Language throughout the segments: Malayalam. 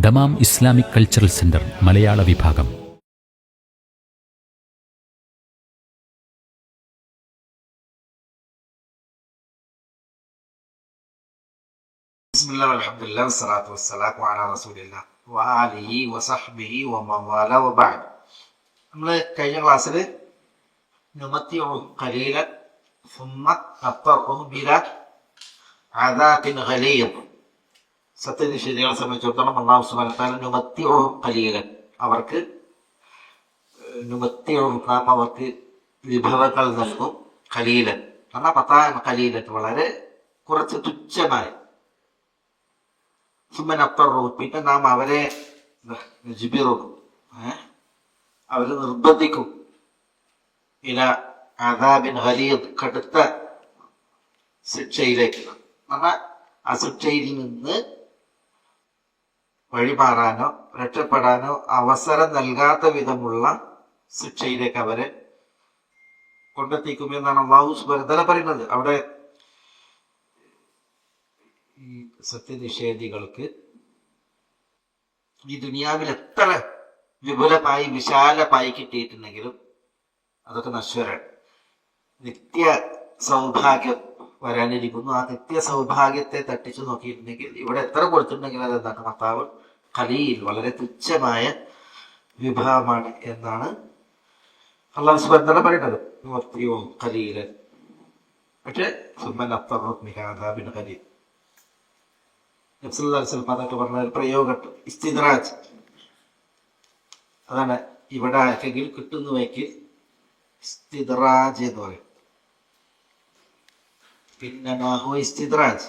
ദമാം ഇസ്ലാമിക് കൾച്ചറൽ സെന്റർ മലയാള വിഭാഗം. ബിസ്മില്ലാഹി വൽഹംദുലില്ലാഹി വസ്സലാത്തു വസ്സലാമു അലാ റസൂലില്ലാഹി വആലിഹി വസഹ്ബിഹി വമൻ വാല വബഅദ്. നമ്മൾ കഴിഞ്ഞ ക്ലാസ്സിൽ നുമത്തിഉ ഖലീലൻ സുമ്മ നത്തറഹു ബിലാ അദാബിൻ ഖലീൽ. സത്യനിഷേധികളെ സംബന്ധിച്ചിടത്തോളം അല്ലാഹു സുബ്ഹാനഹു വ തആല നുമത്തിഉ ഖലീലൻ, അവർക്ക് നാം അവർക്ക് വിഭവങ്ങൾ നൽകും. ഖലീലൻ പറഞ്ഞാൽ പത്താൻ ഖലീലൻ, വളരെ കുറച്ച് തുച്ഛമായ. സുമ്മനത്തറു, പിന്നെ നാം അവരെ അവരെ നിർബന്ധിക്കും. ഇല അദാബിൻ ഖലീദ്, കടുത്ത ശിക്ഷയിലേക്ക്. എന്നാൽ ആ ശിക്ഷയിൽ നിന്ന് വഴിമാറാനോ രക്ഷപ്പെടാനോ അവസരം നൽകാത്ത വിധമുള്ള ശിക്ഷയിലേക്ക് അവരെ കൊണ്ടെത്തിക്കും എന്നാണ് അല്ലാഹു സുബ്ഹാനഹു വ തആല പറയുന്നത്. അവിടെ ഈ സത്യനിഷേധികൾക്ക് ഈ ദുനിയാവിൽ എത്ര വിപുലമായി വിശാലമായി കിട്ടിയിട്ടുണ്ടെങ്കിലും അതൊക്കെ നശ്വരാണ്. നിത്യ സൗഭാഗ്യം വരാനിരിക്കുന്നു. ആ നിത്യ സൗഭാഗ്യത്തെ തട്ടിച്ചു നോക്കിയിട്ടുണ്ടെങ്കിൽ ഇവിടെ എത്ര കൊടുത്തിട്ടുണ്ടെങ്കിൽ അതെന്താണ് മത്താവ് ഖലീൽ, വളരെ തുച്ഛമായ വിഭവമാണ് എന്നാണ് അല്ലാഹു സുബ്ഹാനഹു വ തആല പറയുന്നത്. ഖലീലൻ, പക്ഷേ സുബ്ഹാനഹു ഖലീൽ അതൊക്കെ പറഞ്ഞ ഒരു പ്രയോഗം ഇസ്തിദ്റാജ്. അതാണ് ഇവിടെ ആർക്കെങ്കിലും കിട്ടുന്നുവെങ്കിൽ ഇസ്തിദ്റാജ് എന്ന് പറയും. പിന്നെ ഇസ്തിദ്റാജ്,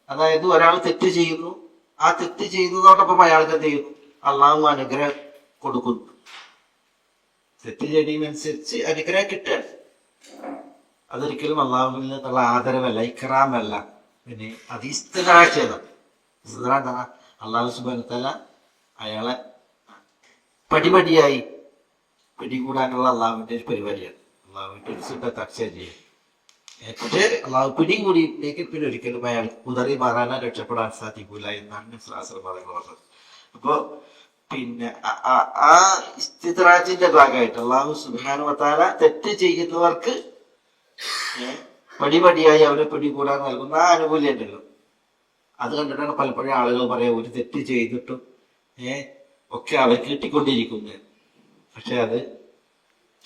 അതായത് ഒരാൾ തെറ്റ് ചെയ്യുന്നു, ആ തെറ്റ് ചെയ്യുന്നതോടൊപ്പം അയാൾക്ക് എന്ത് ചെയ്യുന്നു? അള്ളാഹു അനുഗ്രഹം കൊടുക്കുന്നു. തെറ്റ് ചെയ്യുന്നതിനനുസരിച്ച് അനുഗ്രഹം കിട്ടുക, അതൊരിക്കലും അള്ളാഹുവിൽ നിന്നുള്ള ആദരവല്ല, ഇക്റാമല്ല. പിന്നെ അത് ഇസ്തിദ്റാജ് ചെയ്യണം. ഇസ്തിദ്റാജ് അള്ളാഹു സുബ്ഹാനഹു വ തആല അയാളെ പടിപടിയായി പിടികൂടാനുള്ള അള്ളാഹുവിന്റെ ഒരു പരിപാടിയാണ്. അള്ളാഹുവിന്റെ ഒരു സുന്നത്ത് അക്ഷരം ചെയ്യും. പക്ഷേ അള്ളാഹു പിടികൂടിയിലേക്ക് പിന്നെ ഒരിക്കലും അയാൾ കുതറി മാറാനോ രക്ഷപ്പെടാൻ സാധിക്കൂല എന്നാണ് ശാസ്ത്രപാതകൾ പറഞ്ഞത്. അപ്പോ പിന്നെ ആ ഇസ്തിദ്റാജിന്റെ ഭാഗമായിട്ട് അള്ളാഹു സുബ്ഹാനഹു വ തആല തെറ്റ് ചെയ്യുന്നവർക്ക് പടിപടിയായി അവരെ പിടികൂടാൻ നൽകുന്ന ആ ആനുകൂല്യം ഉണ്ടല്ലോ, അത് കണ്ടിട്ടാണ് പലപ്പോഴും ആളുകൾ പറയാം ഒരു തെറ്റ് ചെയ്തിട്ടും ഒക്കെ അവർ കിട്ടിക്കൊണ്ടിരിക്കുന്നത്. പക്ഷെ അത്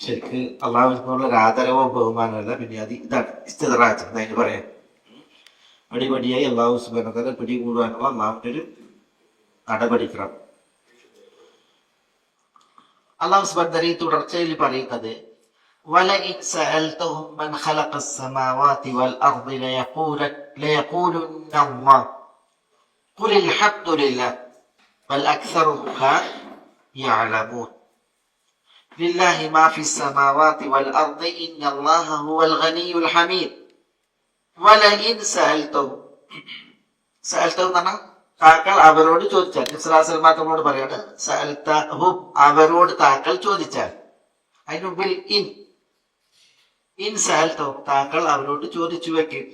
ശരിക്ക് അള്ളാഹുവിനോടുള്ള ഒരു ആദരവോ ബഹുമാനമല്ല. പിന്നെ അത് ഇതാണ് ഇസ്തിദ്റാജ് എന്നതിന് പറയാം. പടിപടിയായി അള്ളാഹു സുബ്ഹാനഹു വ തആല പിടികൂടാനുള്ള അള്ളാഹുവിന്റെ ഒരു നടപടിക്രമം. അള്ളാഹു സുബ്ഹാനഹു വ തആല ഈ തുടർച്ചയിൽ പറയുന്നത് وَلَئِنْ سَأَلْتَهُمْ مَنْ خَلَقَ السَّمَاوَاتِ وَالْأَرْضِ لَيَقُولُنَّ اللَّهُ قُلِ الْحَمْدُ لِلَّهِ بَلْ أَكْثَرُهُمْ لَا يَعْلَمُونَ لِلَّهِ مَا فِي السَّمَاوَاتِ وَالْأَرْضِ إِنَّ اللَّهَ هُوَ الْغَنِيُّ الْحَمِيدُ وَلَئِنْ سَأَلْتَهُمْ എന്ന് പറഞ്ഞാൽ താങ്കൾ അവരോട് ചോദിച്ചാൽ, നബി സല്ലല്ലാഹു അലൈഹി വസല്ലം നമ്മളോട് പറയാണ് സഅൽതഹും, അവരോട് താങ്കൾ ചോദിച്ചാൽ. അതിന് മുമ്പിൽ ഇൻ സഅൽതഹും, താങ്കൾ അവരോട് ചോദിച്ചു വെക്കും.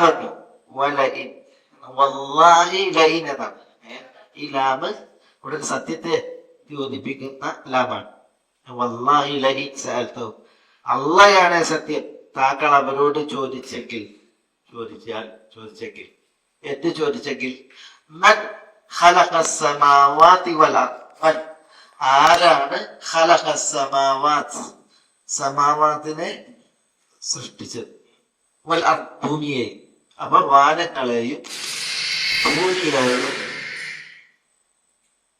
പറഞ്ഞു വലഇൻ, വല്ലാഹി ലഇൻ എന്നാണ്. ഈ ലാമ് ഇവിടെ സത്യത്തെ യോജിപ്പിക്കുന്ന ലാമാണ്. വല്ലാഹി ലഇൻ സഅൽതഹും, അല്ലാഹയാണ് സത്യം, താങ്കൾ അവരോട് ചോദിച്ചെങ്കിൽ എന്ത് ചോദിച്ചെങ്കിൽ മൻ ഖലഖസ് സമാവാതി വൽ അർദ്, ആരാണ് ഖലഖസ് സമാവാത്, സമാവാത്തിനെ സൃഷ്ടിച്ചത്, വൽ അർദ്, ഭൂമിയെ. അപ്പൊ വാനങ്ങളെയും ഭൂമിയെയും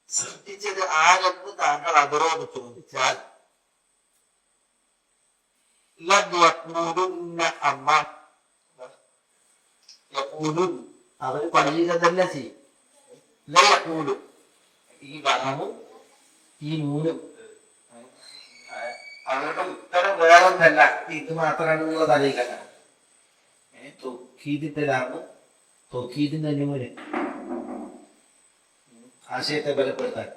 സൃഷ്ടിച്ചത് ആരെന്ന് താങ്കൾ അവരോട് ചോദിച്ചാൽ അവർ പറയുക തന്നെ ചെയ്യും. ഈ വനവും ഈ നൂലും അവരുടെ ഉത്തരം വേറൊന്നല്ല, ഇത് മാത്രമാണെന്നുള്ളത് അറിയില്ല. തൊക്കീതിന്റെ ലാമ്, തൊക്കീതിന്റെ നൂല് ആശയത്തെ ബലപ്പെടുത്താൻ.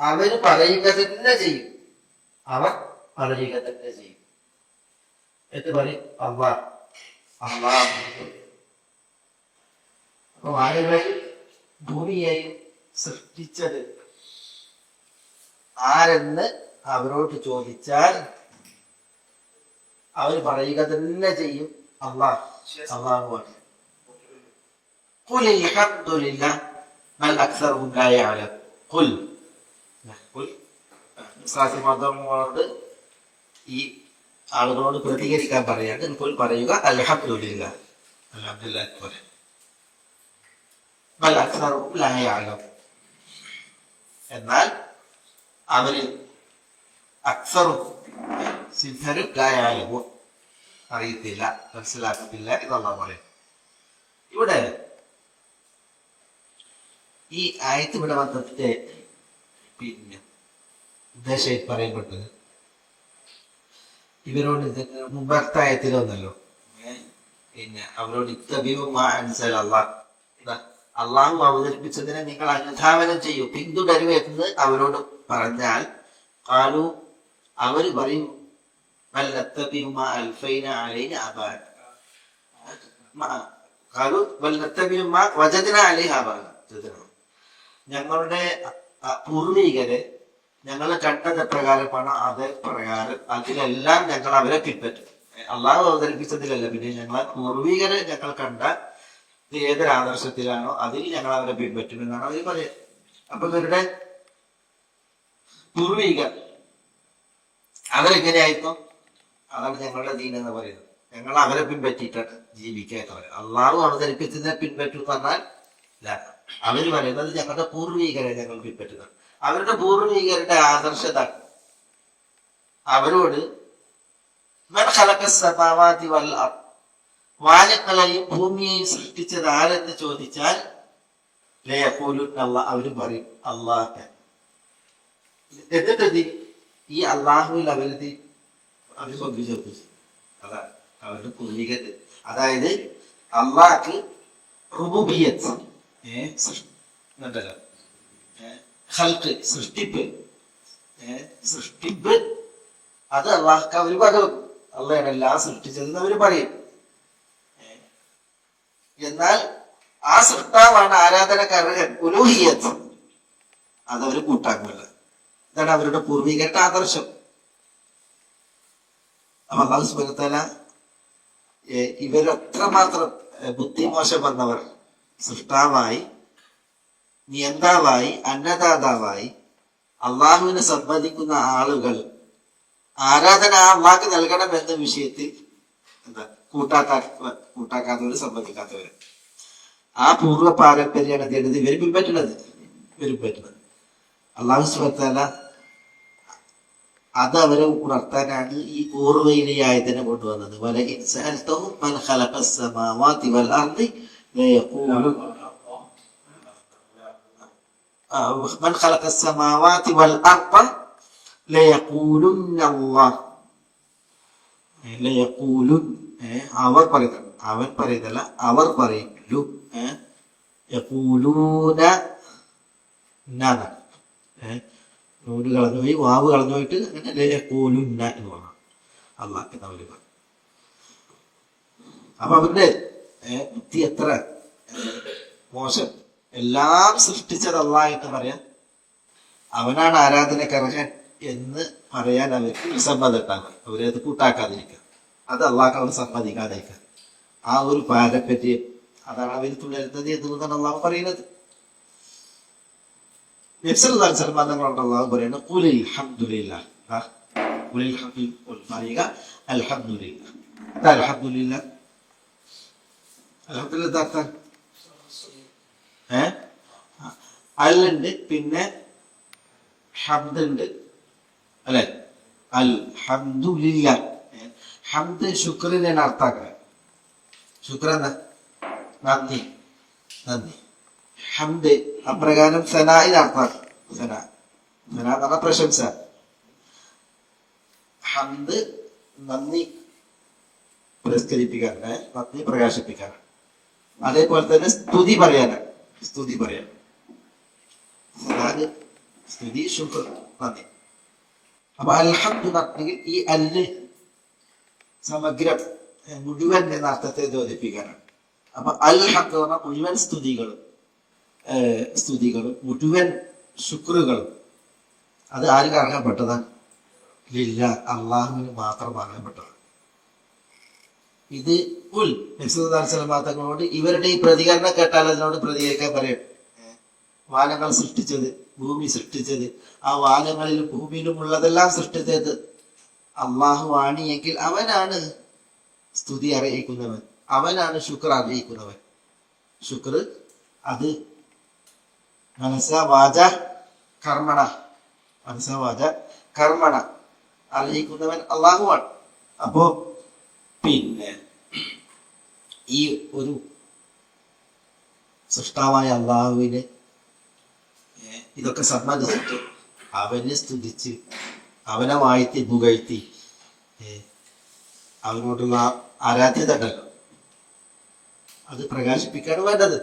അവര് പറയുക തന്നെ ചെയ്യും, അവർ പറയുക തന്നെ ചെയ്യും. എന്ന് പറയും അള്ളാഹ്. ആളുകൾ ഭൂമിയെയും സൃഷ്ടിച്ചത് ആരെന്ന് അവരോട് ചോദിച്ചാൽ അവർ പറയുക തന്നെ ചെയ്യും അള്ളാഹുവാണ്. ഖുൽ അൽഹംദുലില്ലാഹ് ബൽ അക്സറുഹും ലാ യഅലം. ഖുൽ മുസ്ലിമോട് ഈ ആളുകളോട് പ്രതികരിക്കാൻ പറയാണ്. ഖുൽ പറയുക അൽഹംദുലില്ലാഹ് അൽഹംദുലില്ലാഹ് പോലെ. ബൽ അക്സറുഹും ലാ യഅലം, എന്നാൽ അവരിൽ അക്സറും സിദ്ധരും ലാ യഅലമൂൻ അറിയത്തില്ല, മനസ്സിലാക്കത്തില്ല എന്നുള്ള പറയും. ഇവിടെ ഈ ആയത്ത് ഇവിടെ വന്നതിന്റെ പിന്നെ ഉദ്ദേശം പറയപ്പെട്ടത് ഇവരോട് മുമ്പത്തെ ആയത്തിലൊന്നല്ലോ, പിന്നെ അവരോട് അള്ളാഹു അവതരിപ്പിച്ചതിനെ നിങ്ങൾ അനുധാവനം ചെയ്യൂ, പിന്തുടരൂ എന്ന് അവരോട് പറഞ്ഞാൽ കാലു അവര് പറയും ഞങ്ങളുടെ പൂർവികര് ഞങ്ങൾ കണ്ടത് പ്രകാരമാണ്, അതേ പ്രകാരം അതിലെല്ലാം ഞങ്ങൾ അവരെ പിൻപറ്റും. അള്ളാഹു അവതരിപ്പിച്ചതിലല്ല, പിന്നെ ഞങ്ങളെ പൂർവികര് ഞങ്ങൾ കണ്ട ഏതൊരു ആദർശത്തിലാണോ അതിൽ ഞങ്ങൾ അവരെ പിൻപറ്റും എന്നാണ് അവർ പറയുക. അപ്പൊ ഇവരുടെ പൂർവികർ അവരെങ്ങനെയായിരുന്നു? അതാണ് ഞങ്ങളുടെ ദീൻ എന്ന് പറയുന്നത്. ഞങ്ങൾ അവരെ പിൻപറ്റിയിട്ടാണ് ജീവിക്കുക എന്ന് പറയുന്നത്. അള്ളാഹു അവതരിപ്പിച്ചതിനെ പിൻപറ്റു പറഞ്ഞാൽ അവര് പറയുന്നത് ഞങ്ങളുടെ പൂർവികരെ ഞങ്ങൾ പിൻപറ്റുന്നത്. അവരുടെ പൂർവികരുടെ ആദർശത അവരോട് വാനങ്ങളെയും ഭൂമിയെയും സൃഷ്ടിച്ചത് ആരെന്ന് ചോദിച്ചാൽ അവര് പറയും അള്ളാഹ്. എന്നിട്ട് ഈ അള്ളാഹുവിൽ അവര് പങ്കുചേർത്തു. അതാണ് അവരുടെ പൂർവികര്. അതായത് അള്ളാഹ്ക്ക് റുബൂബിയ്യത്ത്, സൃഷ്ടിപ്പ് അത് അള്ളാഹ്ക്ക് അവര് പകർന്നു. അള്ളാഹാണ് എല്ലാം സൃഷ്ടിച്ചതെന്ന് അവര് പറയും. എന്നാൽ ആ സൃഷ്ടാവാണ് ആരാധനക്കാരൻ ഉലൂഹിയ്യത്ത്, അതവര് കൂട്ടാക്കില്ല. ഇതാണ് അവരുടെ പൂർവികരുടെ ആദർശം. അപ്പൊ അല്ലാഹു സുബ്ഹാനഹു വ തആല ഇവരത്രമാത്രം ബുദ്ധിമോശം വന്നവർ സൃഷ്ടാവായി, നിയന്താവായി, അന്നദാതാവായി അള്ളാഹുവിനെ സംബന്ധിക്കുന്ന ആളുകൾ ആരാധന അള്ളാഹ്ക്ക് നൽകണം എന്ന വിഷയത്തിൽ എന്താ കൂട്ടാക്കാത്തവര്, സംബന്ധിക്കാത്തവര്. ആ പൂർവ്വ പാരമ്പര്യമാണ് എന്ത് ഇവര് പിൻപറ്റുന്നത്. അള്ളാഹു സുബ്ഹാനഹു വ തആല അത് അവരെ ഉണർത്താനാണ് ഈ പൂർവ്വയിലെ ആയതിനെ കൊണ്ടുവന്നത്. അവൻ പറയുന്നല്ല, അവർ പറയുന്നു. നൂല് കളഞ്ഞുപോയി, വാവ് കളഞ്ഞുപോയിട്ട് അങ്ങനെ യഖൂലുന്ന എന്ന് പറഞ്ഞു അള്ളാഹ് എന്നവര് പറഞ്ഞു. അപ്പൊ അവരുടെ ബുദ്ധി എത്ര മോശം. എല്ലാം സൃഷ്ടിച്ചത് അള്ളാഹ് എന്ന് പറയാൻ, അവനാണ് ആരാധനക്കർഹൻ എന്ന് പറയാൻ അവർക്ക് വിസമ്മതട്ടാണ്. അവരത് കൂട്ടാക്കാതിരിക്കുക, അത് അള്ളാഹ് അവർ സമ്മതിക്കാതിരിക്കുക. ആ ഒരു പാരമ്പര്യം അതാണ് അവർ തുടരുന്നത് എന്നാണ് അള്ളാഹ് പറയുന്നത്. അള്ളാഹു പറയുന്നത് ഖുലിൽ ഹംദുലില്ലാഹ്, പറയുക അൽഹംദുലില്ലാഹ്. അൽഹംദുലില്ലാഹ് അൽഹംദുലില്ലാഹ് അല്ലുണ്ട്, പിന്നെ ഹംദ് ഉണ്ട് അല്ലെ. അൽഹംദുലില്ലാഹ് ഹംദ് ശുക്രിനെ അർത്ഥാക്കുക. ശുക്ർ എന്താ? നന്ദി. ഹംദ് അപ്രകാരം സനായിന് അർത്ഥാക്കുക. സന എന്ന് പറഞ്ഞ പ്രശംസ. ഹംദ് നന്ദി പുരസ്കരിപ്പിക്കാനാണ്, നന്ദി പ്രകാശിപ്പിക്കാനാണ്. അതേപോലെ തന്നെ സ്തുതി പറയാനാണ്. സ്തുതി, ശുക്ർ, നന്ദി. അപ്പൊ അൽഹംദു നടന്നെങ്കിൽ ഈ അല്ല് സമഗ്രം മുഴുവൻ എന്ന അർത്ഥത്തെ യോജിപ്പിക്കാനാണ്. അപ്പൊ അൽ ഹഖ് എന്ന് പറഞ്ഞാൽ മുഴുവൻ സ്തുതികളും മുഴുവൻ ശുക്രുകളും അത് ആർക്ക് അർഹപ്പെട്ടതാണ്? ലില്ല, അള്ളാഹുവിന് മാത്രം അർഹപ്പെട്ടതാണ്. ഇത് തങ്ങളോട് ഇവരുടെ ഈ പ്രതികരണം കേട്ടാൽ അതിനോട് പ്രതികരിക്കാൻ പറയും. വാനങ്ങൾ സൃഷ്ടിച്ചത്, ഭൂമി സൃഷ്ടിച്ചത്, ആ വാനങ്ങളിലും ഭൂമിയിലും ഉള്ളതെല്ലാം സൃഷ്ടിച്ചത് അള്ളാഹു ആണ് എങ്കിൽ അവനാണ് സ്തുതി അറിയിക്കുന്നവൻ, അവനാണ് ശുക്ർ അറിയിക്കുന്നവൻ. ശുക്ർ അത് മനസ്സാ വാച കർമ്മണ, മനസ്സാ വാച കർമ്മണ അറിയിക്കുന്നവൻ അള്ളാഹുവാണ്. അപ്പോ പിന്നെ ഈ ഒരു സൃഷ്ടാവായ അള്ളാഹുവിന് ഇതൊക്കെ സമ്മതിച്ചിട്ട് അവനെ സ്തുതിച്ച് അവനെ വാഴ്ത്തി പുകഴ്ത്തി അവനോടുള്ള ആരാധ്യത ഉണ്ടല്ലോ അത് പ്രകാശിപ്പിക്കാണ് വേണ്ടത്.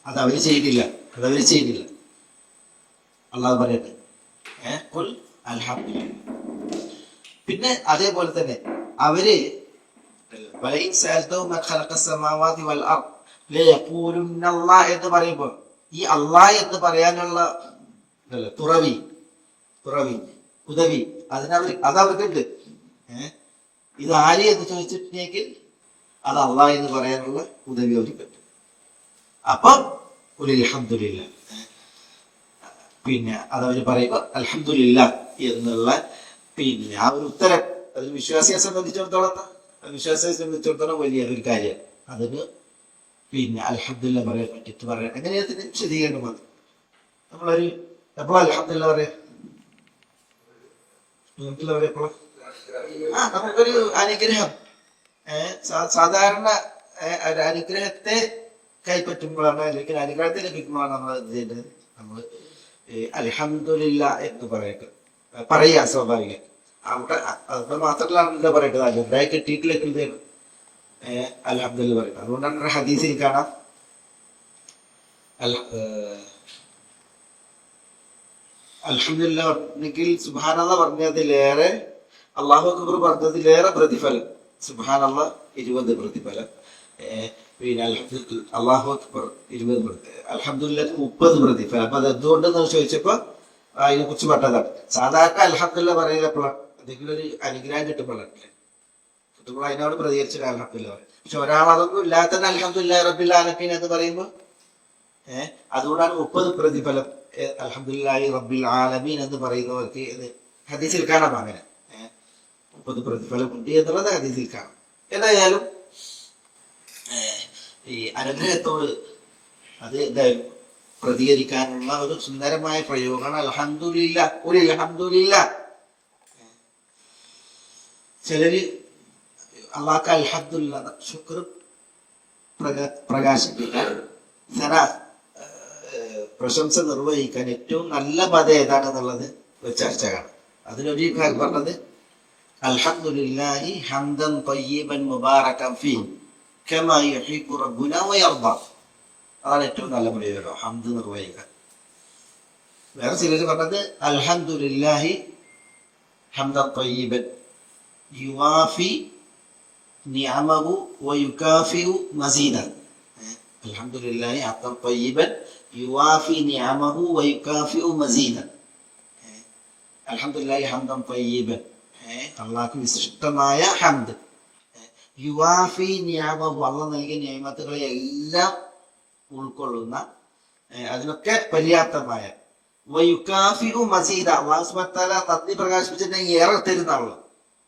അതവര് ചെയ്തില്ല. അള്ളാഹു പറയട്ടെ അൽഹംദുലില്ലാഹ്. പിന്നെ അതേപോലെ തന്നെ അവര് എന്ന് പറയുമ്പോൾ ഈ അള്ളാഹ് എന്ന് പറയാനുള്ള തുറവി ഉദവി അതവർക്കുണ്ട്. ഇത് ആര് എന്ന് ചോദിച്ചിട്ടുണ്ടെങ്കിൽ അത് അള്ളാഹ് എന്ന് പറയാനുള്ള ഉദവി അവർക്കുണ്ട്. അപ്പം അൽഹംദുലില്ലാഹ്, പിന്നെ അതവര് പറയുമ്പോ അൽഹംദുലില്ലാഹ് എന്നുള്ള പിന്നെ ആ ഒരു ഉത്തരം അതിൽ വിശ്വാസിയെ സംബന്ധിച്ചിടത്തോളം വലിയ ഒരു കാര്യം. അതിന് പിന്നെ അൽഹംദുലില്ലാഹ് പറയാൻ പറ്റിയിട്ട് പറയാം. എങ്ങനെയാ വിശദീകരണം വന്നു? നമ്മളൊരു എപ്പോഴാ അൽഹംദുലില്ലാഹ് പറയാ? നമുക്കൊരു അനുഗ്രഹം, സാധാരണ ഒരു അനുഗ്രഹത്തെ കൈപ്പറ്റുമ്പോഴാണ്, അല്ലെങ്കിൽ അനുഗ്രഹത്തെ ലഭിക്കുമ്പോഴാണ് നമ്മൾ എന്ത് ചെയ്യേണ്ടത്? നമ്മൾ അൽഹംദുലില്ലാഹ് എന്ന് പറയാ സ്വാഭാവികം. അവിടെ അത് മാത്രമല്ല എന്താ പറയേണ്ടത്? അനുഗ്രഹം കിട്ടിയിട്ടില്ല അൽഹംദുലില്ലാഹ് പറയുന്നത്. അതുകൊണ്ടാണ് ഹദീസിൽ കാണാം അൽഹംദുലില്ലാഹ് പറഞ്ഞെങ്കിൽ സുബ്ഹാനല്ലാഹ് പറഞ്ഞതിലേറെ, അല്ലാഹു അക്ബർ പറഞ്ഞതിലേറെ പ്രതിഫലം. സുബ്ഹാനല്ലാഹ് 20 പ്രതിഫലം, പിന്നെ അല്ലാഹു അക്ബർ 20 അൽഹംദുലില്ലാഹ് 30 പ്രതിഫലം. അപ്പൊ അത് എന്തുകൊണ്ടെന്ന് ചോദിച്ചപ്പോ അതിനെ കുറിച്ച് പറഞ്ഞതാണ്. സാധാരണ അൽഹംദുലില്ലാഹ് പറയുന്നപ്പോഴാണ് എന്തെങ്കിലും ഒരു അനുഗ്രഹം കിട്ടുമ്പോഴാണ് അതിനോട് പ്രതികരിച്ചിട്ട് അൽഹംദുലില്ലാഹ് പറയും. പക്ഷെ ഒരാൾ അതൊന്നും ഇല്ലാത്ത അൽഹംദുലില്ലാഹി റബ്ബിൽ ആലമീൻ എന്ന് പറയുമ്പോൾ അതുകൊണ്ടാണ് 30 പ്രതിഫലം അൽഹംദുലില്ലാഹി റബ്ബിൽ ആലമീൻ എന്ന് പറയുന്നവർക്ക് ഇത് ഹദീസിൽ കാണാം. അങ്ങനെ 30 പ്രതിഫലം ഉണ്ട് എന്നുള്ളത് ഹദീസിൽ കാണാം. എന്തായാലും ഈ അനുഗ്രഹത്തോട് അത് എന്തായാലും പ്രതികരിക്കാനുള്ള ഒരു സുന്ദരമായ പ്രയോഗമാണ് അൽഹംദുലില്ലാഹ്. അൽഹംദുലില്ലാഹ്. ചിലര് അല്ലാഹുക്ക് അൽഹംദുലില്ലാഹ് ശുക്ർ പ്രകാശിപ്പിക്കാൻ, പ്രശംസ നിർവഹിക്കാൻ ഏറ്റവും നല്ല പദം ഏതാണെന്നുള്ളത് ഒരു ചർച്ച കാണാം. അതിലൊരു ഭാഗം പറഞ്ഞത് അൽഹംദുലില്ലാഹി ഹംദൻ തയ്യിബൻ മുബാറകൻ ഫീഹി കമാ യുഹിബ്ബു റബ്ബുനാ വയർദ. അതാണ് ഏറ്റവും നല്ല പ്രയോഗം, ഹംദ് നിർവഹിക്കാൻ. വേറെ ചിലർ പറഞ്ഞത് അൽഹംദുലില്ലാഹി ഹംദൻ തയ്യിബൻ യുവാഫി നിഅമഹു വയുകാഫിഉ മസീദ. അൽഹംദുലില്ലാഹി ഹംദൻ തയ്യിബൻ യുവാഫി നിഅമഹു വയുകാഫിഉ മസീദ. അൽഹംദുലില്ലാഹി ഹംദൻ തയ്യിബൻ, അല്ലാഹുവിന് വിശിഷ്ടമായ ഹംദ്. യുവാഫി നിഅമഹു, അല്ലാഹു നൽകിയ നിഅമത്തുകളെ എല്ലാം ഉൾക്കൊള്ളുന്ന, അതിനൊക്കെ പര്യാപ്തമായ. വയുകാഫിഉ മസീദ, അല്ലാഹു സുബ്ഹാനഹു വ തആല നന്ദി പ്രകാശിപ്പിച്ചിട്ടുണ്ടെങ്കിൽ ഏറെ തരുന്നാണല്ലോ,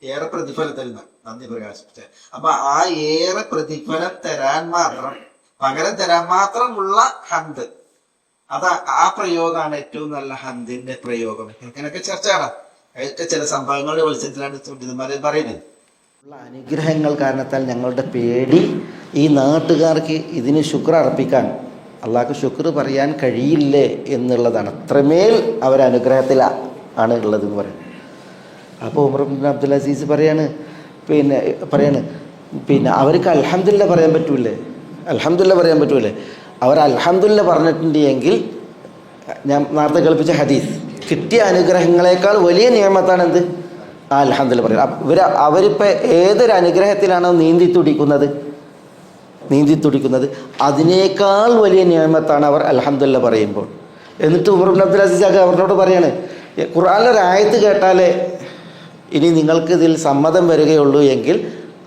ഏറെ പ്രതിഫലം തരുന്ന നന്ദി പ്രകാശിപ്പിച്ച. അപ്പൊ ആ ഏറെ പ്രതിഫലം തരാൻ മാത്രം, പകരം തരാൻ മാത്രമുള്ള ഹംദ്, അത് ആ പ്രയോഗമാണ് ഏറ്റവും നല്ല ഹംദിന്റെ പ്രയോഗം. ഇങ്ങനെയൊക്കെ ചർച്ചയാണ്. അതൊക്കെ ചില സംഭവങ്ങളുടെ വെളിച്ചത്തിലാണ് പണ്ഡിതന്മാരെ പറയുന്നത്. അനുഗ്രഹങ്ങൾ കാരണത്താൽ ഞങ്ങളുടെ പേടി ഈ നാട്ടുകാർക്ക് ഇതിന് ശുക്ർ അർപ്പിക്കാൻ, അള്ളാഹ്ക്ക് ശുക്ർ പറയാൻ കഴിയില്ലേ എന്നുള്ളതാണ്. അത്രമേൽ അവരനുഗ്രഹത്തിലാണ് ഉള്ളതെന്ന് പറയുന്നത്. അപ്പോൾ ഉമർ ഇബ്നു അബ്ദുൽ അസീസ് പറയാണ് അവർക്ക് അൽഹംദുലില്ലാഹ് പറയാൻ പറ്റൂലേ? അവർ അൽഹംദുലില്ലാഹ് പറഞ്ഞിട്ടുണ്ട് എങ്കിൽ, ഞാൻ നേരത്തെ കേൾപ്പിച്ച ഹദീസ്, കിട്ടിയ അനുഗ്രഹങ്ങളെക്കാൾ വലിയ നിയമത്താണ് എന്ത്? അൽഹംദുലില്ലാഹ് പറയുക. അവരിപ്പോൾ ഏതൊരു അനുഗ്രഹത്തിലാണോ നീന്തി തുടിക്കുന്നത്, നീന്തി തുടിക്കുന്നത്, അതിനേക്കാൾ വലിയ നിയമത്താണ് അവർ അൽഹംദുലില്ലാ പറയുമ്പോൾ. എന്നിട്ട് ഉമർ ഇബ്നു അബ്ദുൽ അസീസ് അവരോട് പറയാണ്, ഖുർആനിലൊരു ആയത്ത് കേട്ടാലേ ഇനി നിങ്ങൾക്ക് ഇതിൽ സമ്മതം വരികയുള്ളൂ എങ്കിൽ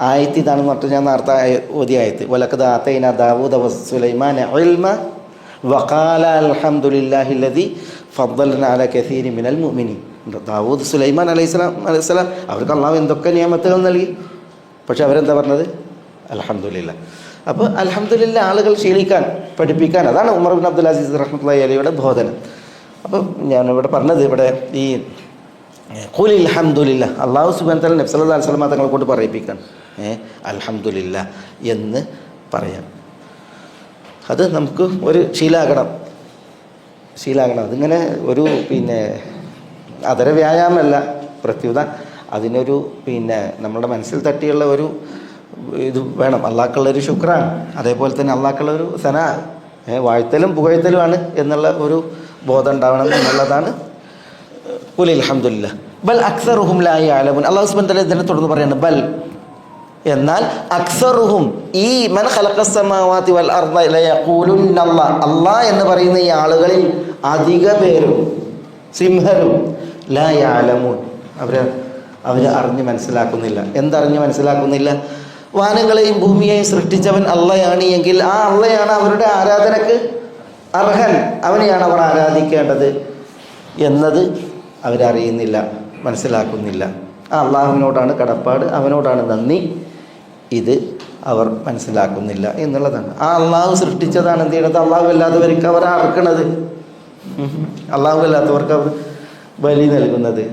ആയത്ത് ഇതാണെന്ന് പറഞ്ഞിട്ട് ഞാൻ നേരത്തെ ഓതിയ ആയത്ത്, വലഖദ് ആതൈനാ ദാവൂദ വസുലൈമാന ഇൽമ വഖാല അൽഹംദുലില്ലാഹി ലദി ഫദ്ദലനാ അലാ കസീരി മിനൽ മുഅ്മിനീൻ. ദാവൂദ് സുലൈമാൻ അലൈഹിസ്സലാം അവർക്ക് അള്ളാഹു എന്തൊക്കെ നിയമത്തുകൾ നൽകി, പക്ഷെ അവരെന്താ പറഞ്ഞത്? അൽഹംദുലില്ലാ. അപ്പോൾ അൽഹംദുലില്ലാ ആളുകൾ ശീലിക്കാൻ, പഠിപ്പിക്കാൻ, അതാണ് ഉമർ ഇബ്നു അബ്ദുൽ അസീസ് റഹ്മത്തുള്ളാഹി അലൈഹിയുടെ ബോധനം. അപ്പം ഞാനിവിടെ പറഞ്ഞത്, ഇവിടെ ഈ ഖുൽ അൽഹംദുലില്ലാ അല്ലാഹു സുബ്ഹാനഹു വ തആല നബി സല്ലല്ലാഹു അലൈഹി വസല്ലം തങ്ങളെ കൊണ്ട് പറയിപ്പിക്കാൻ അൽഹംദുലില്ലാ എന്ന് പറയാം. അത് നമുക്ക് ഒരു ശീലാകണം. അതിങ്ങനെ ഒരു അതര വ്യായാമമല്ല, പ്രത്യുത അതിനൊരു നമ്മുടെ മനസ്സിൽ തട്ടിയുള്ള ഒരു ഇത് വേണം. അള്ളാഹ്ക്കുള്ളൊരു ശുക്രാണ്, അതേപോലെ തന്നെ അള്ളാഹ്ക്കുള്ളൊരു സനാ, വാഴ്ത്തലും പുകഴ്ത്തലുമാണ് എന്നുള്ള ഒരു ബോധം ഉണ്ടാവണം എന്നുള്ളതാണ് ഖുൽ അൽഹംദുലില്ലാ. ബൽ അക്സറുഹും ലാ യഅലമൂൻ. അല്ലാഹു സുബ്ഹാനഹു വ തആല ഇതിനെ തുടർന്ന് പറയാണ്, ബൽ എന്നാൽ അക്സറുഹും ഈ മൻ ഖലഖസ് സമാവാതി വൽ അർദ ലയഖൂലുന്ന അല്ലാഹ് എന്ന് പറയുന്ന ഈ ആളുകളിൽ അധിക പേരും സിംഹരും ലാ യഅലമൂൻ അവർ അറിഞ്ഞ് മനസ്സിലാക്കുന്നില്ല. എന്തറിഞ്ഞ് മനസ്സിലാക്കുന്നില്ല? വാനങ്ങളെയും ഭൂമിയെയും സൃഷ്ടിച്ചവൻ അള്ളയാണ് എങ്കിൽ ആ അള്ളയാണ് അവരുടെ ആരാധനക്ക് അർഹൻ, അവനെയാണ് അവർ ആരാധിക്കേണ്ടത് എന്നത് അവരറിയുന്നില്ല, മനസ്സിലാക്കുന്നില്ല. ആ അള്ളാഹുവിനോടാണ് കടപ്പാട്, അവനോടാണ് നന്ദി, ഇത് അവർ മനസ്സിലാക്കുന്നില്ല എന്നുള്ളതാണ്. ആ അള്ളാഹു സൃഷ്ടിച്ചതാണ് എന്ത് ചെയ്യണത്? അള്ളാഹു അല്ലാത്തവർക്ക് അവർ അറക്കണത്, അള്ളാഹു അല്ലാത്തവർക്ക് അവർ ബലി നൽകുന്നത്,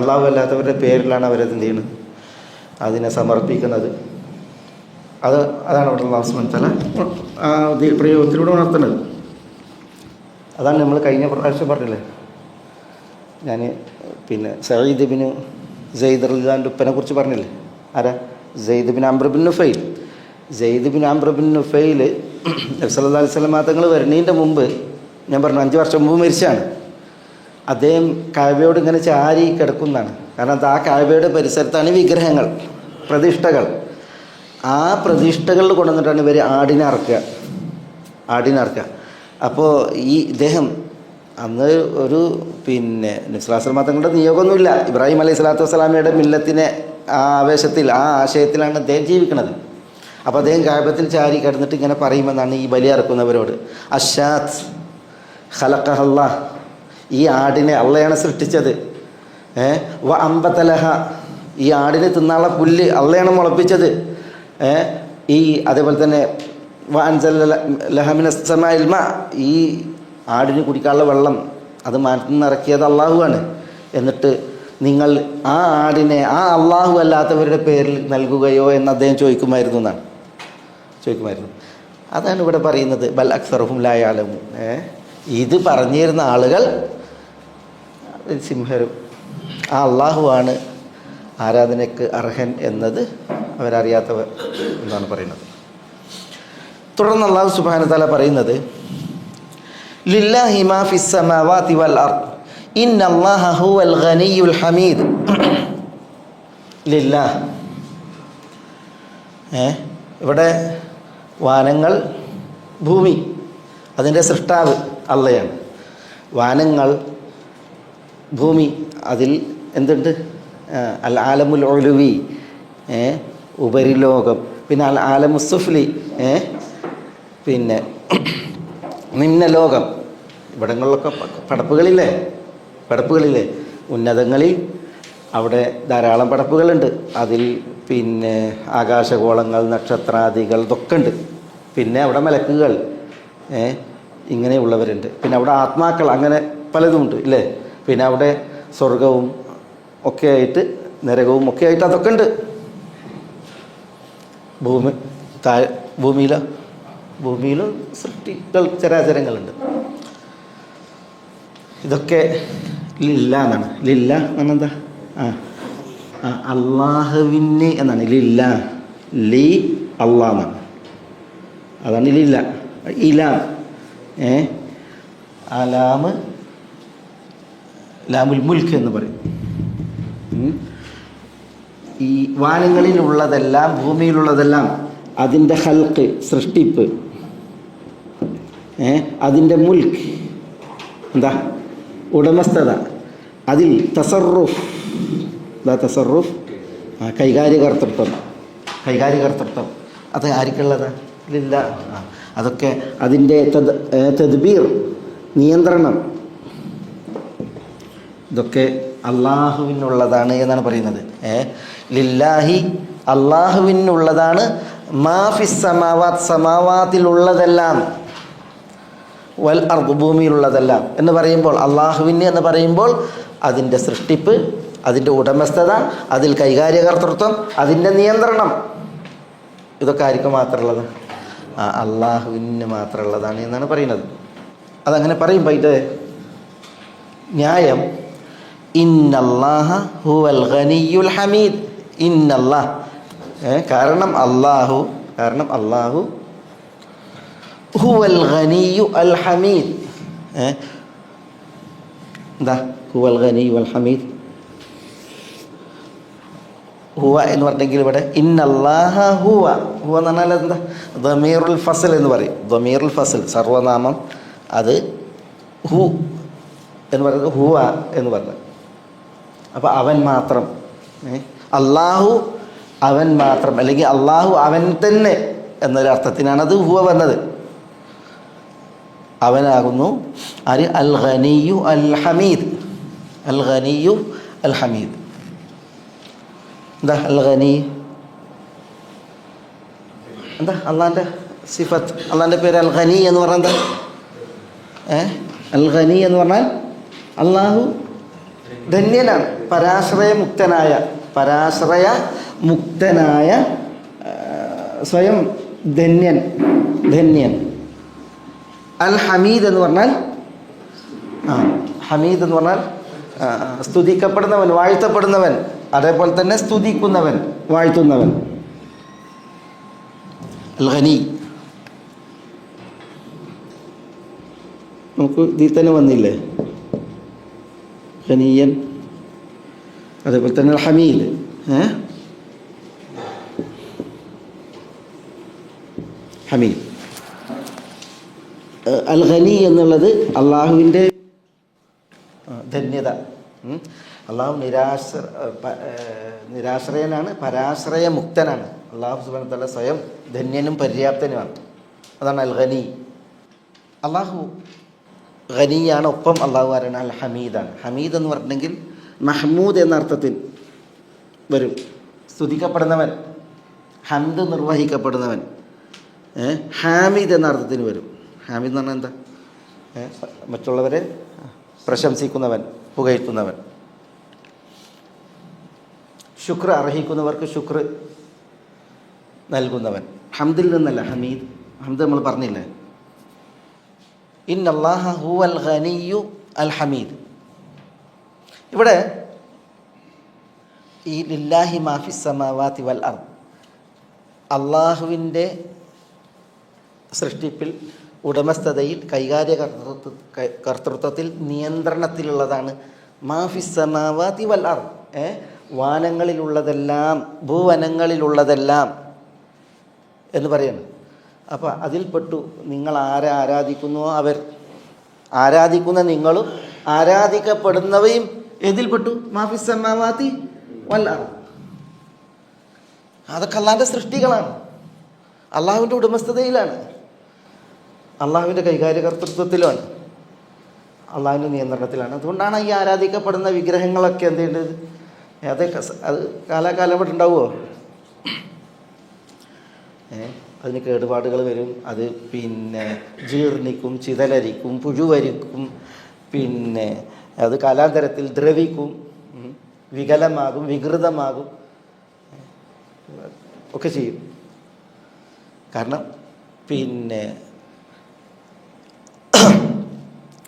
അള്ളാഹു അല്ലാത്തവരുടെ പേരിലാണ് അവരത് എന്ത് ചെയ്യുന്നത്? അതിനെ സമർപ്പിക്കുന്നത്. അതാണ് അവിടെ അല്ലാഹു സുബ്ഹാനഹു വ തആല ആ പ്രയോഗത്തിലൂടെ ഉണർത്തുന്നത്. അതാണ് നമ്മൾ കഴിഞ്ഞ പ്രാവശ്യം പറഞ്ഞില്ലേ, ഞാൻ സഈദ് ബിൻ സെയ്ദ് റളിയല്ലാഹു ഉപ്പനെ കുറിച്ച് പറഞ്ഞില്ലേ? ആരാ? Zaid bin Amr bin Nufail. Zaid bin Amr bin Nufail നബി സല്ലല്ലാഹു അലൈഹി വസല്ലം തങ്ങൾ വരുന്നതിൻ്റെ മുമ്പ്, ഞാൻ പറഞ്ഞു 5 വർഷം മുമ്പ് മരിച്ചാണ്. അദ്ദേഹം കഅബയോട് ഇങ്ങനെ ചാരി കിടക്കുന്നതാണ്. കാരണം ആ കഅബയുടെ പരിസരത്താണ് വിഗ്രഹങ്ങൾ, പ്രതിഷ്ഠകൾ. ആ പ്രതിഷ്ഠകളിൽ കൊണ്ടുവന്നിട്ടാണ് ഇവർ ആടിനെ അറക്കുക. അപ്പോൾ ഈ ഇദ്ദേഹം അന്ന് ഒരു നബി സ്വല്ലല്ലാഹു അലൈഹി വസല്ലം തങ്ങളുടെ നിയോഗമൊന്നുമില്ല. ഇബ്രാഹിം അലൈഹി സ്വലാത്തു വസ്സലാമയുടെ മില്ലത്തിനെ ആ ആവേശത്തിൽ, ആ ആശയത്തിലാണ് അദ്ദേഹം ജീവിക്കുന്നത്. അപ്പോൾ അദ്ദേഹം കഅബത്തിൽ ചാരി കിടന്നിട്ട് ഇങ്ങനെ പറയുമെന്നാണ് ഈ ബലി അറക്കുന്നവരോട്, അഷാത്ത് ഖലഖഹല്ലാഹ്, ഈ ആടിനെ അള്ളയാണ് സൃഷ്ടിച്ചത്. വ അംബതലഹ, ഈ ആടിന് തിന്നാനുള്ള പുല്ല് അള്ളയാണ് മുളപ്പിച്ചത്. അതേപോലെ തന്നെ വ അൻസല ലഹ മിനസ് സമാഇൽ മാ, ഈ ആടിന് കുടിക്കാനുള്ള വെള്ളം അത് മാറ്റി നിറക്കിയത് അള്ളാഹുവാണ്. എന്നിട്ട് നിങ്ങൾ ആ ആടിനെ ആ അള്ളാഹു അല്ലാത്തവരുടെ പേരിൽ നൽകുകയോ എന്ന് അദ്ദേഹം ചോദിക്കുമായിരുന്നു. അതാണ് ഇവിടെ പറയുന്നത്, ബൽ അക്സറുഹും ലാ യഅലമൂൻ. ഇത് പറഞ്ഞിരുന്ന ആളുകൾ സിംഹരും, ആ അള്ളാഹുവാണ് ആരാധനയ്ക്ക് അർഹൻ എന്നത് അവരറിയാത്തവർ എന്നാണ് പറയുന്നത്. തുടർന്ന് അല്ലാഹു സുബ്ഹാനഹു വ തആല പറയുന്നത്, ലില്ലാഹി മാ ഫിസ് സമാവാതി വൽ അർദ് ഇന്നല്ലാഹ ഹുവൽ ഗനിയ്യുൽ ഹമീദ്. ലില്ലാഹ്, ഇവിടെ വാനങ്ങൾ, ഭൂമി, അതിൻ്റെ സൃഷ്ടാവ് അള്ളയാണ്. വാനങ്ങൾ, ഭൂമി, അതിൽ എന്തുണ്ട്? അൽ ആലമുൽ ഉലുവി, ഉപരിലോകം, പിന്നെ അൽ ആലമുസ്സുഫ്ലി, പിന്നെ നിമ്നലോകം. ഇവിടങ്ങളിലൊക്കെ പടപ്പുകളില്ലേ ഉന്നതങ്ങളിൽ, അവിടെ ധാരാളം പടപ്പുകളുണ്ട്. അതിൽ ആകാശഗോളങ്ങൾ, നക്ഷത്രാദികൾ ഇതൊക്കെ ഉണ്ട്. പിന്നെ അവിടെ മലക്കുകൾ, ഇങ്ങനെയുള്ളവരുണ്ട്. പിന്നെ അവിടെ ആത്മാക്കൾ, അങ്ങനെ പലതുമുണ്ട് ഇല്ലേ? പിന്നെ അവിടെ സ്വർഗവും ഒക്കെ ആയിട്ട്, നരകവും ഒക്കെ ആയിട്ട് അതൊക്കെ ഉണ്ട്. ഭൂമിയിലും സൃഷ്ടികൾ, ചരാചരങ്ങളുണ്ട്. ഇതൊക്കെ ലില്ല എന്നാണ്. ലില്ല എന്നെന്താ? അള്ളാഹുവിന് എന്നാണ്. ലില്ല, ലി അള്ളാഹ് എന്നാണ്. അതാണ് ലില്ല. ഇലാം, അലാമ്, ലാമുൽ മുൽക്ക് എന്ന് പറയും. ഈ വാനങ്ങളിലുള്ളതെല്ലാം, ഭൂമിയിലുള്ളതെല്ലാം അതിൻ്റെ ഹൽക്ക് സൃഷ്ടിപ്പ്, അതിൻ്റെ മുൽക്ക് എന്താ ഉടമസ്ഥത, അതിൽ തസറുഫ് തസറുഫ് കൈകാര്യകർത്തൃത്വം അത് ആർക്കുള്ളത്? ഇല്ല. അതൊക്കെ അതിൻ്റെ തദ്ബീർ നിയന്ത്രണം ഇതൊക്കെ അള്ളാഹുവിനുള്ളതാണ് എന്നാണ് പറയുന്നത്. ലില്ലാഹി അള്ളാഹുവിനുള്ളതാണ് മാഫിസ് സമാവാത്ത് സമാവാത്തിലുള്ളതെല്ലാം വൽ അർദ് ഭൂമിയിലുള്ളതെല്ലാം എന്ന് പറയുമ്പോൾ അള്ളാഹുവിന് എന്ന് പറയുമ്പോൾ അതിൻ്റെ സൃഷ്ടിപ്പ്, അതിൻ്റെ ഉടമസ്ഥത, അതിൽ കൈകാര്യകർത്തൃത്വം, അതിൻ്റെ നിയന്ത്രണം ഇതൊക്കെ ആർക്കും മാത്രമുള്ളത്? അള്ളാഹുവിന് മാത്രമുള്ളതാണ് എന്നാണ് പറയുന്നത്. അതങ്ങനെ പറയുമ്പോൾ ഇത് ന്യായം ഇന്നല്ലാഹ ഹുവൽ ഗനിയുൽ ഹമീദ്. ഇന്നല്ലാഹ് കാരണം അല്ലാഹു ഹുവൽ ഗനിയു അൽ ഹമീദ്. എന്താ ഹുവൽ ഗനിയു അൽ ഹമീദ്? ഹുവ എന്ന് പറഞ്ഞെങ്കിൽ ഇവിടെ ഇന്നല്ലാഹ ഹുവ എന്ന് പറഞ്ഞാൽ എന്താ? ദമീറുൽ ഫസൽ എന്ന് പറയും. ദമീറുൽ ഫസൽ സർവനാമം, അത് ഹു എന്ന് പറയുന്നത് ഹുവ എന്ന് പറഞ്ഞത്. അപ്പോൾ അവൻ മാത്രം, അള്ളാഹു അവൻ മാത്രം, അല്ലെങ്കിൽ അള്ളാഹു അവൻ തന്നെ എന്നൊരർത്ഥത്തിനാണത് ഹുവ വന്നത്. അവനാകുന്നു ആര്? അൽ ഗനിയു അൽ ഹമീദ്. അൽ ഗനിയു അൽ ഹമീദ്. എന്താ അൽ ഗനി? എന്താ അള്ളാൻ്റെ സിഫത്ത്, അള്ളാൻ്റെ പേര് അൽ ഗനി എന്ന് പറഞ്ഞാൽ എന്താ? അൽ ഗനി എന്ന് പറഞ്ഞാൽ അള്ളാഹു ധന്യനാണ്, പരാശ്രയമുക്തനായ സ്വയം ധന്യൻ. അൽ ഹമീദ് എന്ന് പറഞ്ഞാൽ ഹമീദ് എന്ന് പറഞ്ഞാൽ സ്തുതിക്കപ്പെടുന്നവൻ, വാഴ്ത്തപ്പെടുന്നവൻ, അതേപോലെ തന്നെ സ്തുതിക്കുന്നവൻ, വാഴ്ത്തുന്നവൻ. അൽ ഗനി നമുക്ക് ഇതിൽ തന്നെ വന്നില്ലേ? ഖനിയൻ, അതേപോലെ തന്നെ അൽ ഹമീദ്. ഹമീദ് അൽ ഖനി എന്നുള്ളത് അള്ളാഹുവിൻ്റെ ധന്യത. അള്ളാഹു നിരാശ്രയനാണ്, പരാശ്രയമുക്തനാണ്. അള്ളാഹു സുബ്ഹാനഹു വ തആല സ്വയം ധന്യനും പര്യാപ്തനുമാണ്. അതാണ് അൽ ഖനി. അള്ളാഹു ഖനിയാണ്, ഒപ്പം അള്ളാഹു ആരാണ്? അൽ ഹമീദാണ്. ഹമീദ് എന്ന് പറഞ്ഞിട്ടുണ്ടെങ്കിൽ മഹ്മൂദ് എന്ന അർത്ഥത്തിൽ വരും. സ്തുതിക്കപ്പെടുന്നവൻ, ഹംദ് നിർവഹിക്കപ്പെടുന്നവൻ. ഹാമിദ് എന്ന അർത്ഥത്തിന് വരും. ഹാമിദ് എന്ന് പറഞ്ഞാൽ എന്താ? മറ്റുള്ളവരെ പ്രശംസിക്കുന്നവൻ, പുകഴ്ത്തുന്നവൻ. ശുക്ർ അർഹിക്കുന്നവർക്ക് ശുക്ർ നൽകുന്നവൻ. ഹംദിൽ നിന്നല്ല ഹമീദ്. ഹംദ് നമ്മൾ പറഞ്ഞില്ലേ? ഇന്നല്ലാഹ ഹുവൽ ഗനിയ്യു അൽ ഹമീദ്. ഇവിടെ ഈ ലില്ലാഹി മാഫിസ് സമാവാതി വൽ അർദ്, അള്ളാഹുവിൻ്റെ സൃഷ്ടിപ്പിൽ, ഉടമസ്ഥതയിൽ, കർത്തൃത്വത്തിൽ, നിയന്ത്രണത്തിലുള്ളതാണ് മാഫിസ് സമാവാതി വൽ അർദ്. വാനങ്ങളിലുള്ളതെല്ലാം, ഭൂവനങ്ങളിലുള്ളതെല്ലാം എന്ന് പറയുന്നു. അപ്പോൾ അതിൽപ്പെട്ടു നിങ്ങൾ ആരെ ആരാധിക്കുന്നുവോ അവർ, ആരാധിക്കുന്ന നിങ്ങളും ആരാധിക്കപ്പെടുന്നവയും ഏതിൽപ്പെട്ടു? മാഫിസ് സമാവാതി വൽ അർദ്. അതൊക്കെ അള്ളാഹിൻ്റെ സൃഷ്ടികളാണ്, അള്ളാഹുവിൻ്റെ ഉടമസ്ഥതയിലാണ്, അള്ളാഹുവിൻ്റെ കൈകാര്യകർത്തൃത്വത്തിലാണ്, അള്ളാഹുവിൻ്റെ നിയന്ത്രണത്തിലാണ്. അതുകൊണ്ടാണ് ഈ ആരാധിക്കപ്പെടുന്ന വിഗ്രഹങ്ങളൊക്കെ എന്ത് ചെയ്യേണ്ടത്? അതൊക്കെ അത് കാലാകാലം ഉണ്ടാവുമോ? അതിന് കേടുപാടുകൾ വരും. അത് പിന്നെ ജീർണിക്കും, ചിതലരിക്കും, പുഴുവരിക്കും, പിന്നെ അത് കാലാന്തരത്തിൽ ദ്രവിക്കും, വികലമാകും, വികൃതമാകും ഒക്കെ ചെയ്യും. കാരണം പിന്നെ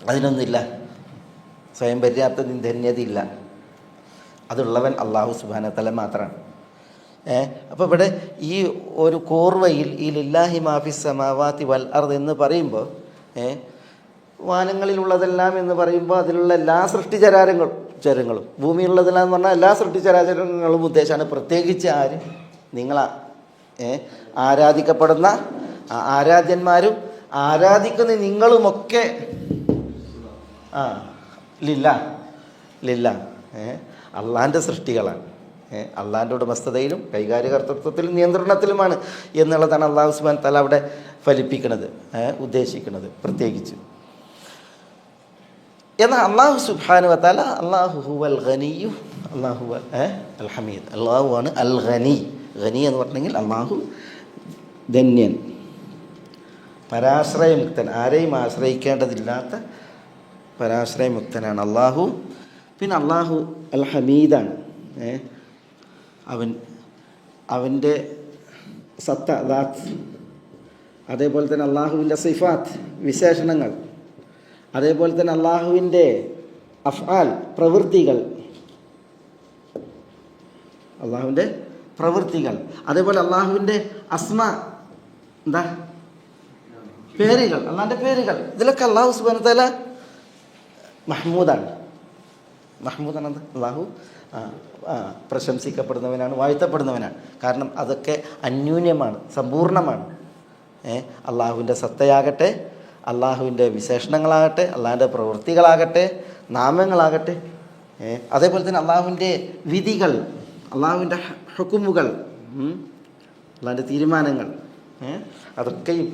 അതിനൊന്നുമില്ല, സ്വയം പര്യാപ്ത ധന്യതയില്ല. അതുള്ളവൻ അള്ളാഹു സുബ്ഹാനഹു വ തആല മാത്രമാണ്. അപ്പോൾ ഇവിടെ ഈ ഒരു കോർവയിൽ ഈ ലില്ലാഹി മാഫിസ് സമാവാതി വൽ അർദ് എന്ന് പറയുമ്പോൾ, വാനങ്ങളിലുള്ളതെല്ലാം എന്ന് പറയുമ്പോൾ അതിലുള്ള എല്ലാ സൃഷ്ടിചരാചരങ്ങളും, ഭൂമിയിലുള്ളതെല്ലാം എന്ന് പറഞ്ഞാൽ എല്ലാ സൃഷ്ടിചരാചരങ്ങളും ഉദ്ദേശമാണ്. പ്രത്യേകിച്ച് ആര്? നിങ്ങളാ. ആരാധിക്കപ്പെടുന്ന ആരാധ്യന്മാരും ആരാധിക്കുന്ന നിങ്ങളുമൊക്കെ ലില്ല ലില്ല അള്ളാൻ്റെ സൃഷ്ടികളാണ്. അള്ളാൻ്റെ ഉടമസ്ഥതയിലും കൈകാര്യകർത്തൃത്വത്തിലും നിയന്ത്രണത്തിലുമാണ് എന്നുള്ളതാണ് അള്ളാഹു സുബ്ഹാനഹു വ തആല അവിടെ ഫലിപ്പിക്കുന്നത്, ഉദ്ദേശിക്കുന്നത് പ്രത്യേകിച്ച്. എന്നാൽ അള്ളാഹു സുബ്ഹാനഹു വ തആല അല്ലാഹു ഹുവൽ ഗനിയ്യു അല്ലാഹു അൽ ഹമീദ്. അള്ളാഹു ആണ് അൽ ഗനി. ഗനി എന്ന് പറഞ്ഞെങ്കിൽ അള്ളാഹു ധന്യൻ, പരാശ്രയമുക്തൻ, ആരെയും ആശ്രയിക്കേണ്ടതില്ലാത്ത പരാശ്രയമുക്തനാണ് അള്ളാഹു. പിന്നെ അള്ളാഹു അൽ ഹമീദാണ്. അവൻ്റെ സത്ത ദാത്ത്, അതേപോലെ തന്നെ അള്ളാഹുവിൻ്റെ സിഫാത്ത് വിശേഷണങ്ങൾ, അതേപോലെ തന്നെ അള്ളാഹുവിൻ്റെ അഫ്ആൽ പ്രവൃത്തികൾ, അള്ളാഹുവിൻ്റെ പ്രവൃത്തികൾ, അതേപോലെ അള്ളാഹുവിൻ്റെ അസ്മ എന്താ പേരുകൾ, അള്ളാഹിൻ്റെ പേരുകൾ, ഇതിലൊക്കെ അള്ളാഹു സുബ്ഹാനഹു വ തആല മഹ്മൂദാണ്. മഹ്മൂദാണ് എന്താ? അള്ളാഹു പ്രശംസിക്കപ്പെടുന്നവനാണ്, വാഴ്ത്തപ്പെടുന്നവനാണ്. കാരണം അതൊക്കെ അന്യൂന്യമാണ്, സമ്പൂർണ്ണമാണ്. അള്ളാഹുവിൻ്റെ സത്തയാകട്ടെ, അള്ളാഹുവിൻ്റെ വിശേഷണങ്ങളാകട്ടെ, അള്ളാഹിൻ്റെ പ്രവൃത്തികളാകട്ടെ, നാമങ്ങളാകട്ടെ, അതേപോലെ തന്നെ അള്ളാഹുവിൻ്റെ വിധികൾ, അള്ളാഹുവിൻ്റെ ഹുക്കുമുകൾ, അള്ളാഹിൻ്റെ തീരുമാനങ്ങൾ, അതൊക്കെയും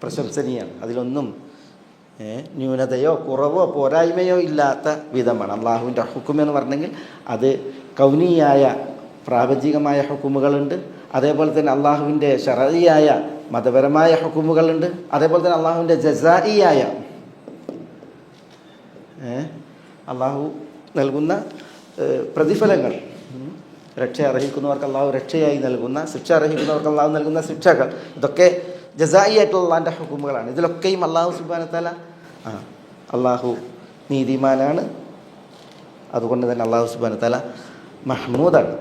പ്രശംസനീയമാണ്. അതിലൊന്നും ന്യൂനതയോ കുറവോ പോരായ്മയോ ഇല്ലാത്ത വിധമാണ്. അള്ളാഹുവിൻ്റെ ഹുക്കും എന്ന് പറഞ്ഞെങ്കിൽ അത് കൗനിയായ പ്രാപഞ്ചികമായ ഹുക്കുമുകളുണ്ട്, അതേപോലെ തന്നെ അള്ളാഹുവിൻ്റെ ശർഈയായ മതപരമായ ഹുക്കുമുകളുണ്ട്, അതേപോലെ തന്നെ അള്ളാഹുവിൻ്റെ ജസാഇയായ അള്ളാഹു നൽകുന്ന പ്രതിഫലങ്ങൾ, രക്ഷ അർഹിക്കുന്നവർക്ക് അള്ളാഹു രക്ഷയായി നൽകുന്ന, ശിക്ഷ അർഹിക്കുന്നവർക്ക് അള്ളാഹു നൽകുന്ന ശിക്ഷകൾ, ഇതൊക്കെ ജസായി ആയിട്ടുള്ള അള്ളാഹിൻ്റെ ഹുക്കുമുകളാണ്. ഇതിലൊക്കെയും അള്ളാഹു സുബ്ഹാനഹു വ തആല അള്ളാഹു നീതിമാനാണ്. അതുകൊണ്ട് തന്നെ അള്ളാഹു സുബ്ഹാനഹു വ തആല മഹ്മൂദാണ്.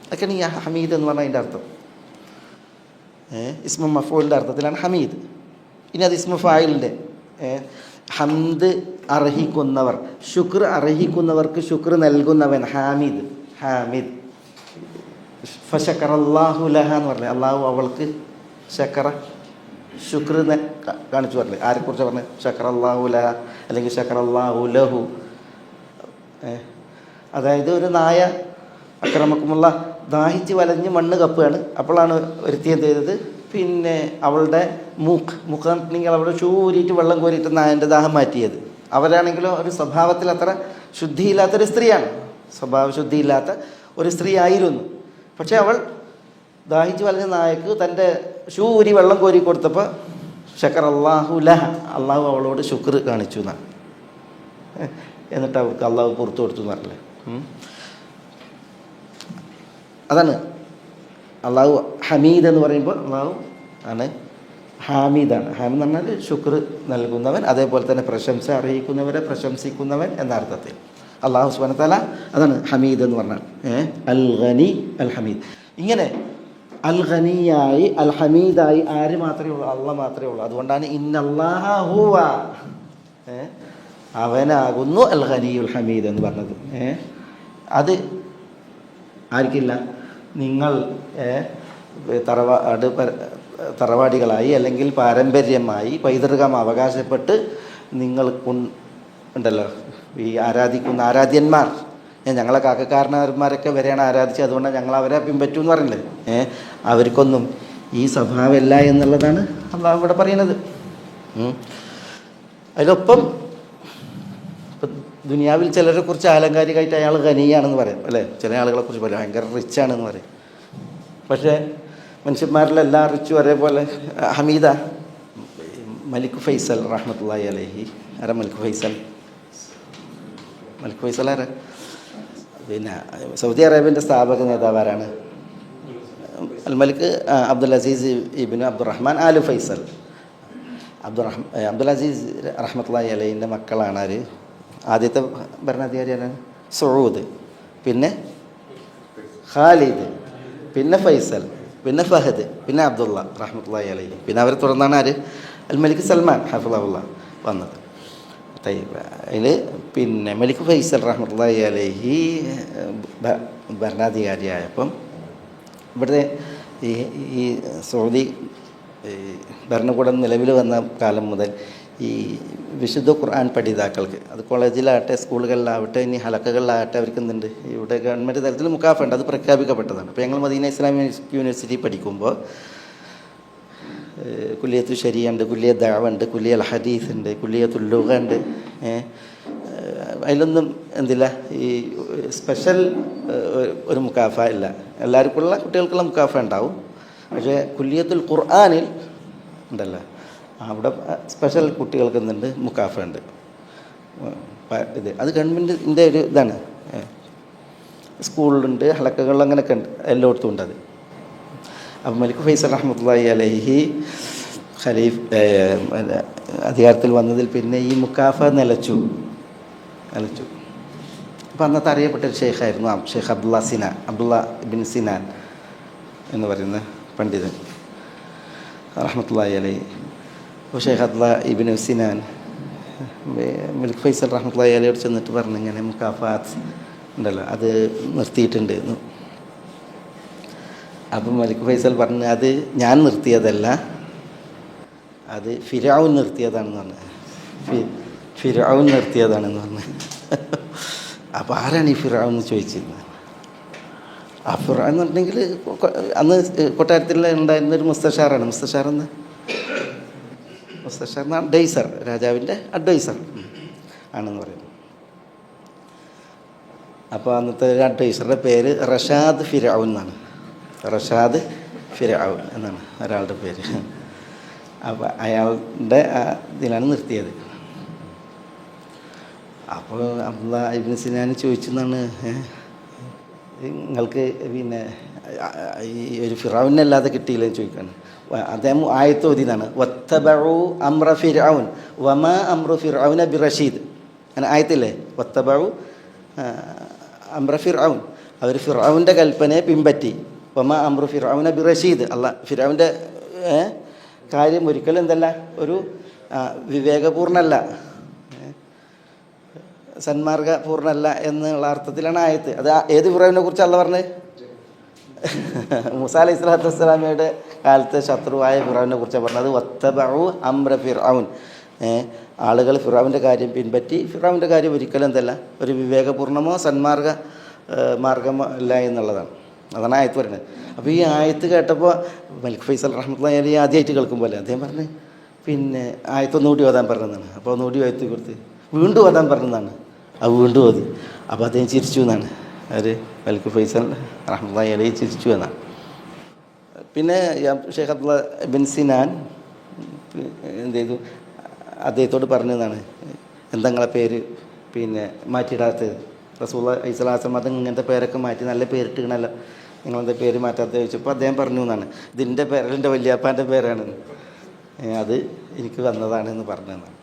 അതൊക്കെയാണ് ഈ ഹമീദ് എന്ന് പറഞ്ഞാൽ അതിൻ്റെ അർത്ഥം. ഇസ്മു മഫ്ഊലിൻ്റെ അർത്ഥത്തിലാണ് ഹമീദ്. ഇനി അത് ഇസ്മു ഫായിലിൻ്റെ ഹംദ് അർഹിക്കുന്നവർ, ശുക്ർ അർഹിക്കുന്നവർക്ക് ശുക്ർ നൽകുന്നവൻ ഹാമിദ്. ഹാമിദ് ഫശക്കറല്ലാഹു ലഹ എന്ന് പറഞ്ഞത് അള്ളാഹു അവൾക്ക് ശക്കറ ശുക്ർ കാണിച്ചു പറഞ്ഞില്ലേ? ആരെക്കുറിച്ച് പറഞ്ഞത്? ശക്കറല്ലാഹു ലഹ അല്ലെങ്കിൽ ശക്കറല്ലാഹു ലഹു. അതായത് ഒരു നായ അക്രമക്കുമുള്ള ദാഹിച്ച് വലഞ്ഞ് മണ്ണ് കപ്പുകയാണ്. അപ്പോഴാണ് ഒരുത്തി എന്ത് ചെയ്തത്? പിന്നെ അവളുടെ മുഖാണെങ്കിൽ അവിടെ ഊരിയിട്ട് വെള്ളം കോരിയിട്ട് നായൻ്റെ ദാഹം മാറ്റിയത്. അവരാണെങ്കിലോ ഒരു സ്വഭാവത്തിൽ അത്ര ശുദ്ധിയില്ലാത്തൊരു സ്ത്രീയാണ്, സ്വഭാവ ശുദ്ധിയില്ലാത്ത ഒരു സ്ത്രീ ആയിരുന്നു. പക്ഷെ അവൾ ദാഹിച്ച് വലഞ്ഞ നായക്ക് തൻ്റെ ഊരി വെള്ളം കോരി കൊടുത്തപ്പോൾ ശക്കർ അള്ളാഹു ലഹ, അള്ളാഹു അവളോട് ശുക്ർ കാണിച്ചു എന്നാണ്. എന്നിട്ട് അവൾക്ക് അള്ളാഹു പുറത്തു കൊടുത്തു എന്ന് പറഞ്ഞില്ലേ? അതാണ് അള്ളാഹു ഹമീദ് എന്ന് പറയുമ്പോൾ അള്ളാഹു ആണ് ഹാമിദാണ്. ഹാമിദ് എന്ന് പറഞ്ഞാൽ ശുക്ർ നൽകുന്നവൻ, അതേപോലെ തന്നെ പ്രശംസ അർഹിക്കുന്നവരെ പ്രശംസിക്കുന്നവൻ എന്ന അർത്ഥത്തിൽ അള്ളാഹു സുബ്ഹാനഹു വ തആല അതാണ് ഹമീദ് എന്ന് പറഞ്ഞാൽ. അൽ ഗനി അൽ ഹമീദ്. ഇങ്ങനെ അൽ ഗനിയായി അൽ ഹമീദായി ആര് മാത്രമേ ഉള്ളൂ? അള്ളാഹ് മാത്രമേ ഉള്ളൂ. അതുകൊണ്ടാണ് ഇന്നല്ലാഹ ഹുവ, അവനാകുന്നു അൽ ഗനിയുൽ ഹമീദ് എന്ന് പറഞ്ഞത്. അത് ആർക്കില്ല? നിങ്ങൾ തറവാടികളായി അല്ലെങ്കിൽ പാരമ്പര്യമായി പൈതൃകം അവകാശപ്പെട്ട് നിങ്ങൾ ഉണ്ടല്ലോ ഈ ആരാധിക്കുന്ന ആരാധ്യന്മാർ, ഞങ്ങളെ കാക്കക്കാരന്മാരൊക്കെ വരെയാണ് ആരാധിച്ചത്, അതുകൊണ്ടാണ് ഞങ്ങൾ അവരെ പിൻപറ്റൂ എന്ന് പറഞ്ഞില്ലേ? അവർക്കൊന്നും ഈ സ്വഭാവമില്ല എന്നുള്ളതാണ് അള്ളാഹു ഇവിടെ പറയുന്നത്. അതിലൊപ്പം ഇപ്പം ദുനിയാവിൽ ചിലരെ കുറിച്ച് ആലങ്കാരികമായിട്ട് അയാൾ ഖനിയാണെന്ന് പറയും അല്ലേ? ചില ആളുകളെ കുറിച്ച് പറയും ഭയങ്കര റിച്ചാണെന്ന് പറയും. പക്ഷേ മനുഷ്യന്മാരിലെല്ലാ റിച്ചും ഒരേപോലെ. ഹമീദ മലിക് ഫൈസൽ റഹ്മത്തുള്ളാഹി അലൈഹി. ആരാ മലിക് ഫൈസൽ? മലിക് ഫൈസൽ ആരാ? പിന്നെ സൗദി അറേബ്യൻ്റെ സ്ഥാപക നേതാവ് ആരാണ്? അൽ മലിക് അബ്ദുൽ അസീസ് ഇബ്നു അബ്ദുറഹ്മാൻ ആലു ഫൈസൽ. അബ്ദുൽ അസീസ് റഹ്മത്തുള്ളാഹി അലൈഹിൻ്റെ മക്കളാണ് ആര്? ആദ്യത്തെ ഭരണാധികാരി ആരാണ്? സഊദ്, പിന്നെ ഖാലിദ്, പിന്നെ ഫൈസൽ, പിന്നെ ഫഹദ്, പിന്നെ അബ്ദുള്ള റഹ്മത്തുള്ളാഹി അലൈഹി. പിന്നെ അവരെ തുടർന്നാണ് ആര്? അൽ മലിക് സൽമാൻ ഹഫിളഹുല്ലാ വന്നത്. അതിൽ പിന്നെ മലിക് ഫൈസൽ റഹ്മത്തുള്ളാഹി അലൈഹി ഭരണാധികാരിയായപ്പം ഇവിടുത്തെ ഈ ഈ സൗദി ഭരണകൂടം നിലവിൽ വന്ന കാലം മുതൽ ഈ വിശുദ്ധ ഖുർആൻ പഠിതാക്കൾക്ക് അത് കോളേജിലാകട്ടെ സ്കൂളുകളിലാവട്ടെ ഇനി ഹലക്കകളിലാകട്ടെ അവർക്ക് എന്തുണ്ട് ഇവിടെ ഗവൺമെൻറ് തലത്തിൽ മുക്കാഫുണ്ട്, അത് പ്രഖ്യാപിക്കപ്പെട്ടതാണ്. അപ്പോൾ ഞങ്ങൾ മദീന ഇസ്ലാമിക് യൂണിവേഴ്സിറ്റി പഠിക്കുമ്പോൾ കുല്ലിയത്തു ശരിയ ഉണ്ട്, കുല്ലിയ ദഅവ ഉണ്ട്, കുല്ലിയ അൽ ഹദീസ് ഉണ്ട്, കുല്ലിയത്തുൽ ലുഗ ഉണ്ട്. അതിലൊന്നും എന്തില്ല ഈ സ്പെഷ്യൽ ഒരു മുക്കാഫ ഇല്ല. എല്ലാവർക്കുള്ള കുട്ടികൾക്കുള്ള മുക്കാഫ ഉണ്ടാവും. പക്ഷേ കുല്ലിയത്തുൽ ഖുർആനിൽ ഉണ്ടല്ലോ, അവിടെ സ്പെഷ്യൽ കുട്ടികൾക്ക് എന്തുണ്ട് മുക്കാഫ ഉണ്ട്. ഇത് അത് ഗവൺമെൻറ്റിൻ്റെ ഒരു ഇതാണ്. സ്കൂളിലുണ്ട്, ഹലക്കകൾ അങ്ങനെയൊക്കെ ഉണ്ട്, എല്ലായിടത്തും ഉണ്ട് അത്. അപ്പം മലിക് ഫൈസൽ റഹ്മത്തുള്ളാഹി അലൈഹി ഖലീഫ് അധികാരത്തിൽ വന്നതിൽ പിന്നെ ഈ മുക്കാഫ നിലച്ചു. അപ്പം അന്നത്തെ അറിയപ്പെട്ടൊരു ഷെയ്ഖായിരുന്നു ഷെയ്ഖ് അബ്ദുള്ള ഇബ്ൻ സിനാൻ എന്ന് പറയുന്ന പണ്ഡിതൻ റഹ്മത്തുള്ളാഹി അലൈഹി. അപ്പോൾ ഷെയ്ഖ് അബ്ദുള്ള ഇബ്ൻ സിനാൻ മലിക് ഫൈസൽ റഹ്മത്തുള്ളാഹി അലൈഹിയോട് ചെന്നിട്ട് പറഞ്ഞു, ഇങ്ങനെ മുക്കാഫാത്ത് ഉണ്ടല്ലോ അത് നിർത്തിയിട്ടുണ്ട്. അപ്പം മലിക് ഫൈസൽ പറഞ്ഞു, അത് ഞാൻ നിർത്തിയതല്ല, അത് ഫിർഔൻ നിർത്തിയതാണെന്ന് പറഞ്ഞു. ഫിർഔൻ നിർത്തിയതാണെന്ന് പറഞ്ഞു. അപ്പോൾ ആരാണ് ഈ ഫിർഔൻ എന്ന് ചോദിച്ചിരുന്നത്? ആ ഫിർഔൻ എന്ന് പറഞ്ഞെങ്കിൽ അന്ന് കൊട്ടാരത്തിൽ ഉണ്ടായിരുന്നൊരു മുസ്തഷാറാണ്. മുസ്തഷാർ അഡ്വൈസർ, രാജാവിൻ്റെ അഡ്വൈസർ ആണെന്ന് പറയുന്നത്. അപ്പോൾ അന്നത്തെ അഡ്വൈസറുടെ പേര് റഷാദ് ഫിർഔൻ എന്നാണ്. റഷാദ് ഫിർഔൻ എന്നാണ് ഒരാളുടെ പേര്. അപ്പോൾ അയാളുടെ ഇതിലാണ് നിർത്തിയത്. അപ്പോൾ അബ്ദുള്ള ഇബ്ൻ സിനാൻ ചോദിച്ചെന്നാണ്, നിങ്ങൾക്ക് പിന്നെ ഈ ഒരു ഫിറൗനല്ലാതെ കിട്ടിയില്ലെന്ന് ചോദിക്കുകയാണ്. അദ്ദേഹം ആയത്തോതിനാണ് വത്തബഉ അംറ ഫിർഔൻ വമാ അംറു ഫിർഔന ബിറഷീദ്. അങ്ങനെ ആയത്തില്ലേ, വത്തബഉ അംറ ഫിർഔൻ, അവർ ഫിർഔൻ്റെ കൽപ്പനയെ പിൻപറ്റി. വമാ അംറു ഫിർഔന ബിറഷീദ്, ഫിർഔൻ്റെ കാര്യം ഒരിക്കലും എന്തല്ല, ഒരു വിവേകപൂർണ്ണല്ല, സന്മാർഗപൂർണ്ണല്ല എന്നുള്ള അർത്ഥത്തിലാണ് ആയത്ത്. അത് ഏത് ഫിറൗനെ കുറിച്ച് അള്ളാഹ് പറഞ്ഞത്? മൂസാ അലൈഹി സ്വലാത്തു വസ്സലാമയുടെ കാലത്തെ ശത്രുവായ ഫിറൗനെ കുറിച്ചാണ് പറഞ്ഞത്. വത്തബഉ അംറ ഫിർഔൻ, ആളുകൾ ഫിറൗൻ്റെ കാര്യം പിൻപറ്റി. ഫിറൗൻ്റെ കാര്യം ഒരിക്കലും എന്തല്ല, ഒരു വിവേകപൂർണ്ണമോ മാർഗമോ അല്ല എന്നുള്ളതാണ്. അതാണ് ആയത്ത് പറയുന്നത്. അപ്പോൾ ഈ ആയത്ത് കേട്ടപ്പോൾ മലിക് ഫൈസൽ റഹ്മത്തുള്ളാഹി അലൈഹി ആദ്യമായിട്ട് കേൾക്കുമ്പോൾ അദ്ദേഹം പറഞ്ഞ്, പിന്നെ ആയത്തൊന്നുകൂടി ഓതാൻ പറഞ്ഞതാണ്. അപ്പോൾ ഒന്നുകൂടി ആയത്ത് കൊടുത്ത് വീണ്ടും ഓതാൻ പറഞ്ഞതാണ്. അത് വീണ്ടും ഓതി. അപ്പോൾ അദ്ദേഹം ചിരിച്ചു എന്നാണ്, അവർ മലിക് ഫൈസൽ റഹ്മത്തുള്ളാഹി അലൈഹി ചിരിച്ചു എന്നാണ്. പിന്നെ ഷെയ്ഖ് അബ്ദുള്ള ഇബ്ൻ സിനാൻ എന്ത് ചെയ്തു, അദ്ദേഹത്തോട് പറഞ്ഞതാണ്, എന്താ നിങ്ങളെ പേര് പിന്നെ മാറ്റിയിടാത്തത്? റസൂലുള്ളാഹി സ്വല്ലല്ലാഹു അലൈഹി വസല്ലം ഇങ്ങനത്തെ പേരൊക്കെ മാറ്റി നല്ല പേരിട്ടിക്കണല്ലോ, നിങ്ങളെന്താ പേര് മാറ്റാത്ത ചോദിച്ചപ്പോൾ അദ്ദേഹം പറഞ്ഞു എന്നാണ്, ഇതിൻ്റെ പേരൻ്റെ വല്യാപ്പാൻ്റെ പേരാണ്, അത് എനിക്ക് വന്നതാണെന്ന് പറഞ്ഞതാണ്.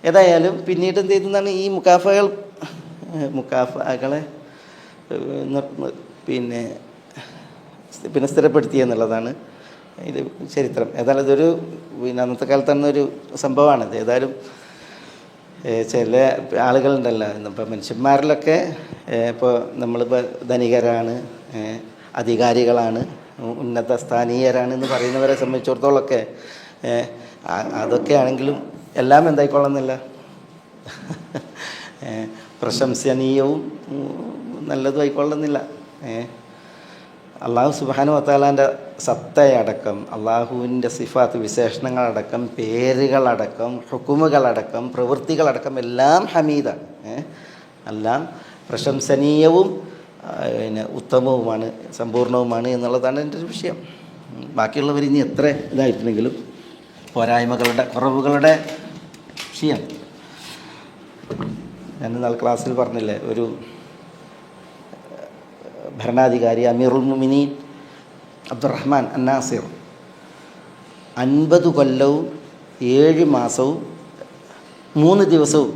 ഏതായാലും പിന്നീട് എന്ത് ചെയ്തെന്നാണ്, ഈ മുക്കാഫകളെ പിന്നെ സ്ഥിരപ്പെടുത്തി എന്നുള്ളതാണ് ഇത് ചരിത്രം. ഏതായാലും ഇതൊരു പിന്നെ അന്നത്തെ കാലത്ത് തന്നൊരു സംഭവമാണിത്. ഏതായാലും ചില ആളുകളുണ്ടല്ലോ, ഇപ്പോൾ മനുഷ്യന്മാരിലൊക്കെ ഇപ്പോൾ നമ്മളിപ്പോൾ ധനികരാണ്, അധികാരികളാണ്, ഉന്നത സ്ഥാനീയരാണ് എന്ന് പറയുന്നവരെ സംബന്ധിച്ചിടത്തോളമൊക്കെ അതൊക്കെ ആണെങ്കിലും എല്ലാം എന്തായിക്കൊള്ളുന്നില്ല, പ്രശംസനീയവും നല്ലതും ആയിക്കൊള്ളുന്നില്ല. അള്ളാഹു സുബ്ഹാനഹു വ തആലാൻ്റെ സത്തയടക്കം, അള്ളാഹുവിൻ്റെ സിഫാത്ത് വിശേഷണങ്ങളടക്കം, പേരുകളടക്കം, ഹുക്കുമുകളടക്കം, പ്രവൃത്തികളടക്കം എല്ലാം ഹമീദാണ്, എല്ലാം പ്രശംസനീയവും പിന്നെ ഉത്തമവുമാണ്, സമ്പൂർണവുമാണ് എന്നുള്ളതാണ് എൻ്റെ ഒരു വിഷയം. ബാക്കിയുള്ളവർ ഇനി എത്ര ഇതായിട്ടുണ്ടെങ്കിലും പോരായ്മകളുടെ, കുറവുകളുടെ വിഷയം. ഞാൻ ഇന്നാൾ ക്ലാസ്സിൽ പറഞ്ഞില്ലേ, ഒരു ഭരണാധികാരി അമീറുൽ മുഅ്മിനീൻ അബ്ദുറഹ്മാൻ അന്നാസിർ 50 കൊല്ലവും 7 മാസവും 3 ദിവസവും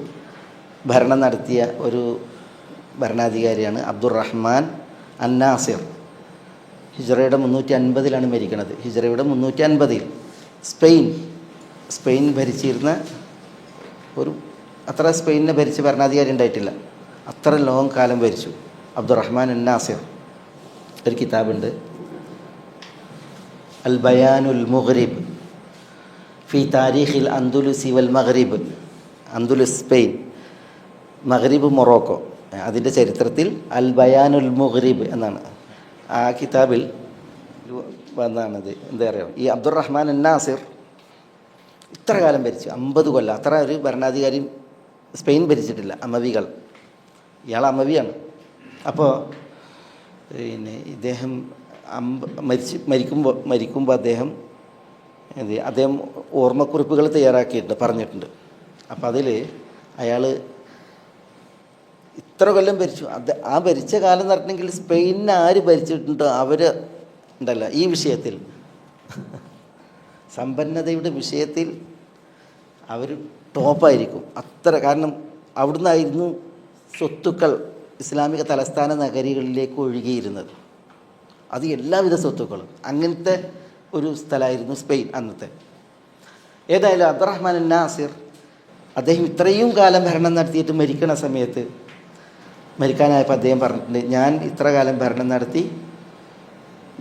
ഭരണം നടത്തിയ ഒരു ഭരണാധികാരിയാണ് അബ്ദുറഹ്മാൻ അന്നാസിർ. ഹിജ്റയുടെ 350 മരിക്കുന്നത്. ഹിജ്റയുടെ 350 സ്പെയിൻ ഭരിച്ചിരുന്ന ഒരു, അത്ര സ്പെയിനിനെ ഭരിച്ച ഭരണാധികാരി ഉണ്ടായിട്ടില്ല, അത്ര ലോങ് കാലം ഭരിച്ചു അബ്ദുറഹ്മാൻ അന്നാസിർ. ഒരു കിതാബുണ്ട് അൽ ബയാനുൽ മുഗ്രിബ് ഫി താരീഖിൽ അന്ദുലുസി വൽ മഗ്രിബ്. അന്ദുലുസ് സ്പെയിൻ, മഗ്രിബ് മൊറോക്കോ. അതിൻ്റെ ചരിത്രത്തിൽ അൽ ബയാനുൽ മുഗ്രിബ് എന്നാണ് ആ കിതാബിൽ വന്നാണത്. എന്താ പറയുക, ഈ അബ്ദുറഹ്മാൻ നാസിർ ഇത്ര കാലം ഭരിച്ചു, 50 കൊല്ലം. അത്ര ഒരു ഭരണാധികാരി സ്പെയിൻ ഭരിച്ചിട്ടില്ല, അമവികൾ. ഇയാൾ അമവിയാണ്. അപ്പോൾ പിന്നെ ഇദ്ദേഹം മരിക്കുമ്പോൾ അദ്ദേഹം ഓർമ്മക്കുറിപ്പുകൾ തയ്യാറാക്കിയിട്ടുണ്ട്, പറഞ്ഞിട്ടുണ്ട്. അപ്പോൾ അതിൽ അയാൾ ഇത്ര കൊല്ലം ഭരിച്ചു. ആ ഭരിച്ച കാലം എന്ന് പറഞ്ഞിട്ടുണ്ടെങ്കിൽ സ്പെയിനിനെ ആര് ഭരിച്ചിട്ടുണ്ടോ അവർ ഉണ്ടല്ലോ ഈ വിഷയത്തിൽ, സമ്പന്നതയുടെ വിഷയത്തിൽ അവർ ടോപ്പായിരിക്കും. അത്ര, കാരണം അവിടുന്നായിരുന്നു സ്വത്തുക്കൾ ഇസ്ലാമിക തലസ്ഥാന നഗരികളിലേക്ക് ഒഴുകിയിരുന്നത്. അത് എല്ലാവിധ സ്വത്തുക്കളും. അങ്ങനത്തെ ഒരു സ്ഥലമായിരുന്നു സ്പെയിൻ അന്നത്തെ. ഏതായാലും അബ്ദുറഹ്മാൻ നാസിർ അദ്ദേഹം ഇത്രയും കാലം ഭരണം നടത്തിയിട്ട് മരിക്കണ സമയത്ത്, മരിക്കാനായപ്പോൾ അദ്ദേഹം പറഞ്ഞിട്ടുണ്ട്, ഞാൻ ഇത്ര കാലം ഭരണം നടത്തി,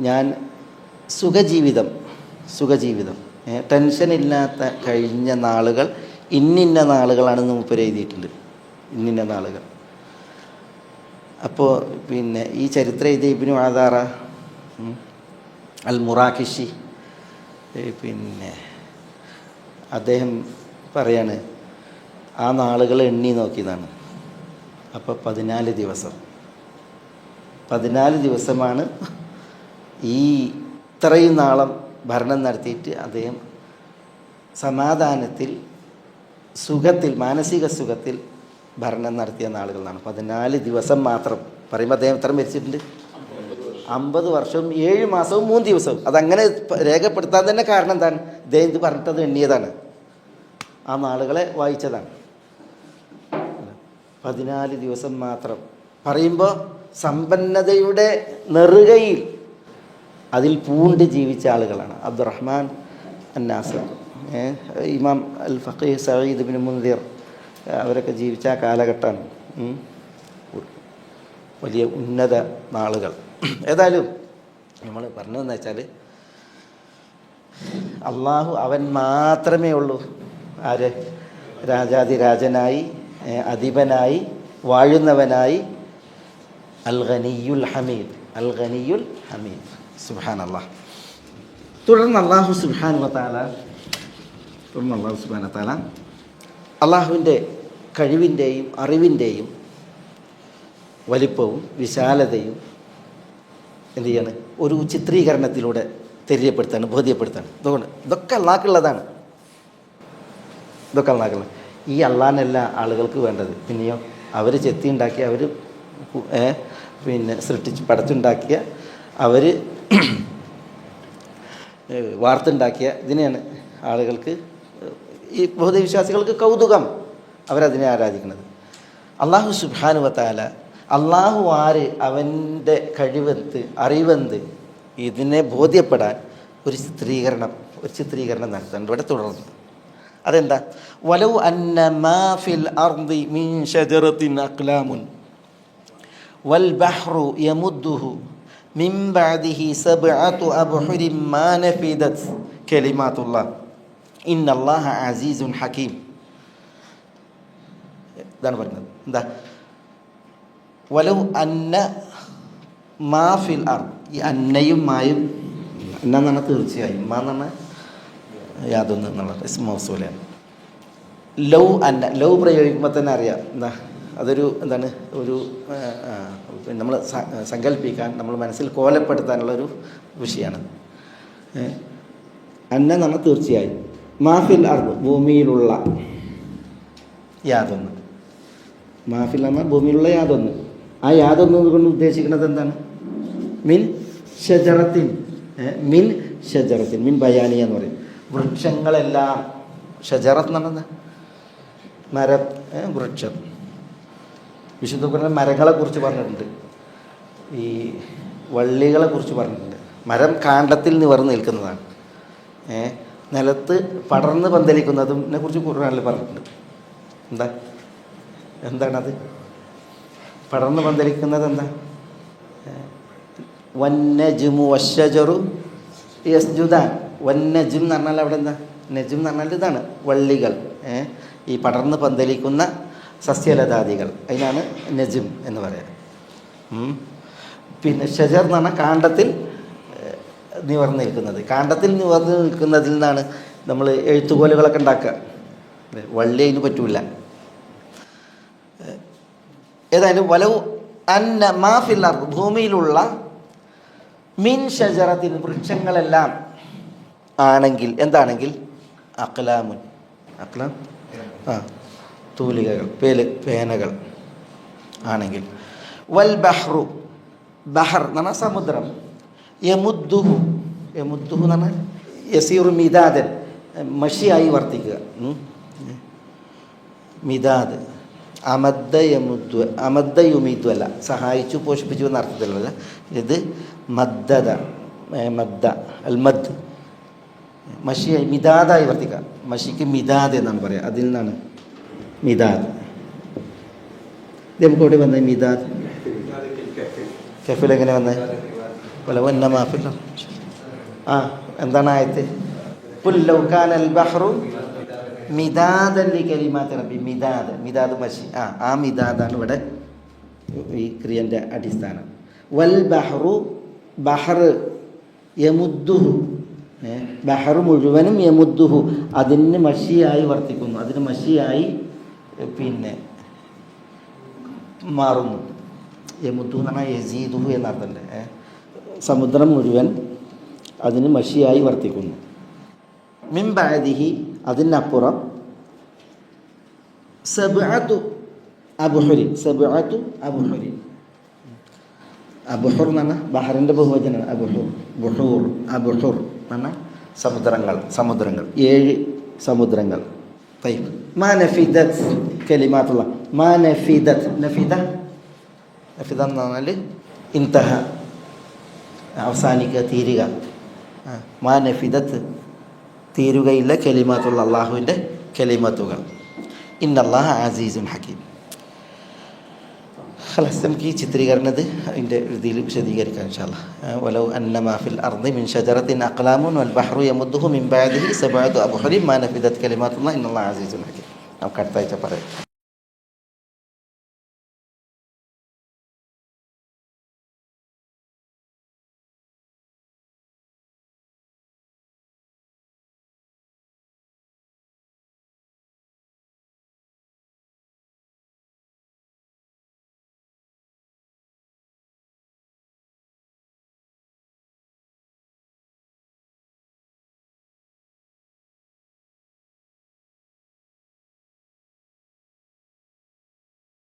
ഞാൻ സുഖജീവിതം ടെൻഷനില്ലാത്ത കഴിഞ്ഞ നാളുകൾ ഇന്നിന്ന നാളുകളാണെന്ന് മൂപ്പര് എഴുതിയിട്ടുണ്ട്. ഇന്നിന്ന നാളുകൾ. അപ്പോൾ പിന്നെ ഈ ചരിത്രം എഴുതിയ ഇബ്നു ആദാറ അൽ മുറാക്കിഷി, പിന്നെ അദ്ദേഹം പറയാണ് ആ നാളുകൾ എണ്ണി നോക്കിയതാണ്. അപ്പോൾ 14 ദിവസമാണ് ഈ ഇത്രയും നാളം ഭരണം നടത്തിയിട്ട് അദ്ദേഹം സമാധാനത്തിൽ, സുഖത്തിൽ, മാനസിക സുഖത്തിൽ ഭരണം നടത്തിയ നാളുകളാണ്. 14 ദിവസം മാത്രം പറയുമ്പോൾ അദ്ദേഹം എത്ര മരിച്ചിട്ടുണ്ട്? 50 വർഷവും 7 മാസവും 3 ദിവസവും. അതങ്ങനെ രേഖപ്പെടുത്താൻ തന്നെ കാരണം എന്താണ്? അദ്ദേഹം ഇത് പറഞ്ഞിട്ടത് എണ്ണിയതാണ്, ആ നാളുകളെ വായിച്ചതാണ്. 14 ദിവസം മാത്രം പറയുമ്പോൾ സമ്പന്നതയുടെ നെറുകയിൽ അതിൽ പൂണ്ട് ജീവിച്ച ആളുകളാണ് അബ്ദുറഹ്മാൻ നാസിർ. ഇമാം അൽ ഫഖീഹ് സഈദ് ഇബ്നു മുൻദിർ അവരൊക്കെ ജീവിച്ച ആ കാലഘട്ടമാണ്. വലിയ ഉന്നത നാളുകൾ. ഏതായാലും നമ്മൾ പറഞ്ഞതെന്ന് വെച്ചാൽ, അള്ളാഹു അവൻ മാത്രമേ ഉള്ളൂ. ആര്? രാജാതിരാജനായി, അധിപനായി, വാഴുന്നവനായി, അൽ ഗനിയുൽ ഹമീദ്. സുബ്ഹാനല്ലാഹ്. തുടർന്ന് അള്ളാഹു സുബ്ഹാനഹു വ തആല അള്ളാഹുവിൻ്റെ കഴിവിൻ്റെയും അറിവിൻ്റെയും വലിപ്പവും വിശാലതയും എന്ത് ചെയ്യാണ്? ഒരു ചിത്രീകരണത്തിലൂടെ തെര്യപ്പെടുത്താണ്, ബോധ്യപ്പെടുത്താണ്. അതുകൊണ്ട് ഇതൊക്കെ അള്ളാഹ്ക്കുള്ളതാണ്. ഈ അള്ളാഹ്നല്ല ആളുകൾക്ക് വേണ്ടത്. പിന്നെയോ അവർ ചെത്തിയുണ്ടാക്കിയ, അവർ പിന്നെ സൃഷ്ടിച്ച് പടച്ചുണ്ടാക്കിയ, അവർ വാർത്തുണ്ടാക്കിയ ഇതിനെയാണ് ആളുകൾക്ക്, ഈ ബൗദ്ധവിശ്വാസികൾക്ക് കൗതുകം. അവരതിനെ ആരാധിക്കുന്നത്. അള്ളാഹു സുബ്ഹാനഹു വ തആല, അള്ളാഹു ആര്, അവൻ്റെ കഴിവെന്ത്, അറിവെന്ത്, ഇതിനെ ബോധ്യപ്പെടാൻ ഒരു ചിത്രീകരണം നടത്തുന്നുണ്ട് ഇവിടെ തുടർന്ന്. അതെന്താ? വലൗ അന്ന മാ ഫിൽ അർദി മിൻ ഷജറത്തിൻ അഖ്ലാമുൻ വൽ ബഹ്റു യമുദ്ദുഹു മിൻ ബഅദിഹി സബ്അതു അബ്ഹുരിൻ മാ നഫിദത് കലിമാത്തുല്ലാഹ് ഇന്നല്ലാഹ അസീസുൻ ഹകീം. ഇതാണ് പറയുന്നത്. എന്താ? വലൗ അന്ന മാ ഫിൽ അർദ്. ഈ അന്നയും മായും, അന്ന എന്ന് പറഞ്ഞാൽ തീർച്ചയായും, മാ എന്ന് പറഞ്ഞാൽ യാതൊന്ന് എന്നുള്ളത് മൗസൂലാണ്. ലൗ പ്രയോഗിക്കുമ്പോൾ തന്നെ അറിയാം എന്താ അതൊരു എന്താണ്, ഒരു നമ്മൾ സങ്കല്പിക്കാൻ, നമ്മൾ മനസ്സിൽ കോലപ്പെടുത്താനുള്ളൊരു വിഷയമാണ്. അന്ന എന്ന് പറഞ്ഞാൽ തീർച്ചയായും, മാഫിൽ അർദ് ഭൂമിയിലുള്ള യാതൊന്ന്, മാഫിൽ എന്ന് പറഞ്ഞാൽ ഭൂമിയിലുള്ള യാതൊന്ന്. ആ യാതൊന്ന് കൊണ്ട് ഉദ്ദേശിക്കുന്നത് എന്താണ്? മിൻ ഷജറത്തിൻ, മിൻ ബയാനിയ എന്ന് പറയും. വൃക്ഷങ്ങളെല്ലാം, ഷജറത്ത് എന്ന് പറഞ്ഞാൽ മരം, വൃക്ഷം. വിശുദ്ധ ഖുർആനിൽ മരങ്ങളെക്കുറിച്ച് പറഞ്ഞിട്ടുണ്ട്, ഈ വള്ളികളെക്കുറിച്ച് പറഞ്ഞിട്ടുണ്ട്. മരം കാണ്ഡത്തിൽ നിവർന്ന് നിൽക്കുന്നതാണ്, നിലത്ത് പടർന്ന് പന്തലിക്കുന്നതിനെ കുറിച്ച് ഖുർആനിൽ പറഞ്ഞിട്ടുണ്ട്. എന്താണത്? പടർന്ന് പന്തലിക്കുന്നത് എന്താ? വന്നജ്മു വശജറു യസ്ജുദാൻ വന്നജും എന്ന് പറഞ്ഞാൽ അവിടെ എന്താ? നജും എന്ന് പറഞ്ഞാൽ ഇതാണ് വള്ളികൾ, ഈ പടർന്ന് പന്തലിക്കുന്ന സസ്യലതാദികൾ, അതിനാണ് നജും എന്ന് പറയാം. പിന്നെ ഷജർ എന്ന് പറഞ്ഞാൽ കാണ്ഡത്തിൽ നിവർന്ന് നിൽക്കുന്നത്. കാണ്ഡത്തിൽ നിവർന്ന് നിൽക്കുന്നതിൽ നിന്നാണ് നമ്മൾ എഴുത്തുകോലുകളൊക്കെ ഉണ്ടാക്കുക. വള്ളി അതിന് പറ്റൂല. ഏതായാലും വലവ് അന്ന മാഫിൽ അർദ്, ഭൂമിയിലുള്ള മിൻ ഷജറത്തിൻ, വൃക്ഷങ്ങളെല്ലാം ആണെങ്കിൽ, എന്താണെങ്കിൽ അക്ലാമുൻ, അക്ലാം തൂലികകൾ, പേനകൾ ആണെങ്കിൽ, വൽ ബഹ്റു, ബഹർ എന്ന് പറഞ്ഞാൽ സമുദ്രം, യമുദ്ദുഹു, യമുദ്ദുഹു എന്ന് പറഞ്ഞാൽ യസീറു മിദാദൻ, മഷിയായി വർത്തിക്കുക. മിദാദ്, അമദ്ദ യമുദ്ദു, അമദ്ദ യുമീദ്ദു അല്ല, സഹായിച്ചു പോഷിപ്പിച്ചു എന്ന അർത്ഥത്തിലല്ല. ഇത് മദ്ദദ, മദ്ദ അൽ മദ്, മഷിയായി മിദാദായി വർത്തിക്കുക. മഷിക്ക് മിദാദ് എന്നാണ് പറയുക, അതിൽ നിന്നാണ് മിദാദ്. ഇത് നമുക്ക് ഇവിടെ വന്നത് മിദാദ്. കെഫിൽ എങ്ങനെ വന്നത്? വന്ന മാഫിൽ. എന്താണ് ആയത്ത്? ഖുൽ ലൗ കാനൽ ബഹ്റു മിദാദൻ ലികലിമാതി റബ്ബി. മിദാദ്, മിദാദ് മഷി. ആ മിദാദാണ് ഇവിടെ ഈ ക്രിയൻ്റെ അടിസ്ഥാനം. വൽ ബഹ്റു, ബഹർ, യമുദ്ദുഹു, ബഹർ മുഴുവനും യമുദ്ദുഹു, അതിന് മഷിയായി വർത്തിക്കുന്നു, അതിന് മഷിയായി പിന്നെ മാറുന്നു. യമുദ്ദു എന്ന് പറഞ്ഞാൽ യസീദുഹു എന്നർത്ഥമല്ലേ. സമുദ്രം മുഴുവൻ അതിന് മഷിയായി വർത്തിക്കുന്നു. മിൻ ബഅദിഹി, അതിനപ്പുറം, സബ്അതു അബ്ഹുരി, സബ്അതു അബ്ഹുരി. അബ്ഹുർ എന്ന് പറഞ്ഞാൽ ബഹറിൻ്റെ ബഹുവചനാണ്. അബ്ഹുർ, ബുഹൂർ, അബ്ഹുർ എന്ന് പറഞ്ഞാൽ സമുദ്രങ്ങൾ, സമുദ്രങ്ങൾ, 7 സമുദ്രങ്ങൾ. طيب ما نفدت كلمات الله. ما نفدت, നഫിദ, നഫിദ എന്ന് പറഞ്ഞാൽ ഇൻതഹ, അവസാനിക്കുക, തീരുക. മാ നഫിദത്ത്, തീരുകയില്ല, കലിമാത്തുള്ള അള്ളാഹുവിൻ്റെ കലിമത്തുകൾ. ഇന്നല്ലാഹ അസീസുൻ ഹക്കീം. ഖലാസ്, നമുക്ക് ഈ ചിത്രീകരണത് അതിൻ്റെ രീതിയിൽ വിശദീകരിക്കാം ഇൻഷാ അല്ലാഹ്. വലൗ അന്ന മാ ഫിൽ അർദി മിൻ ഷജറത്തിൻ അഖ്ലാമുൻ വൽ ബഹ്റു യമുദ്ദുഹു മിൻ ബഅദിഹി സബഅതു അബ്ഹുരിൻ മാ നഫിദത് കലിമാത്തുല്ലാഹി ഇന്നല്ലാഹ അസീസുൻ ഹക്കീം. നമുക്ക് അടുത്ത ആഴ്ച പറയാം.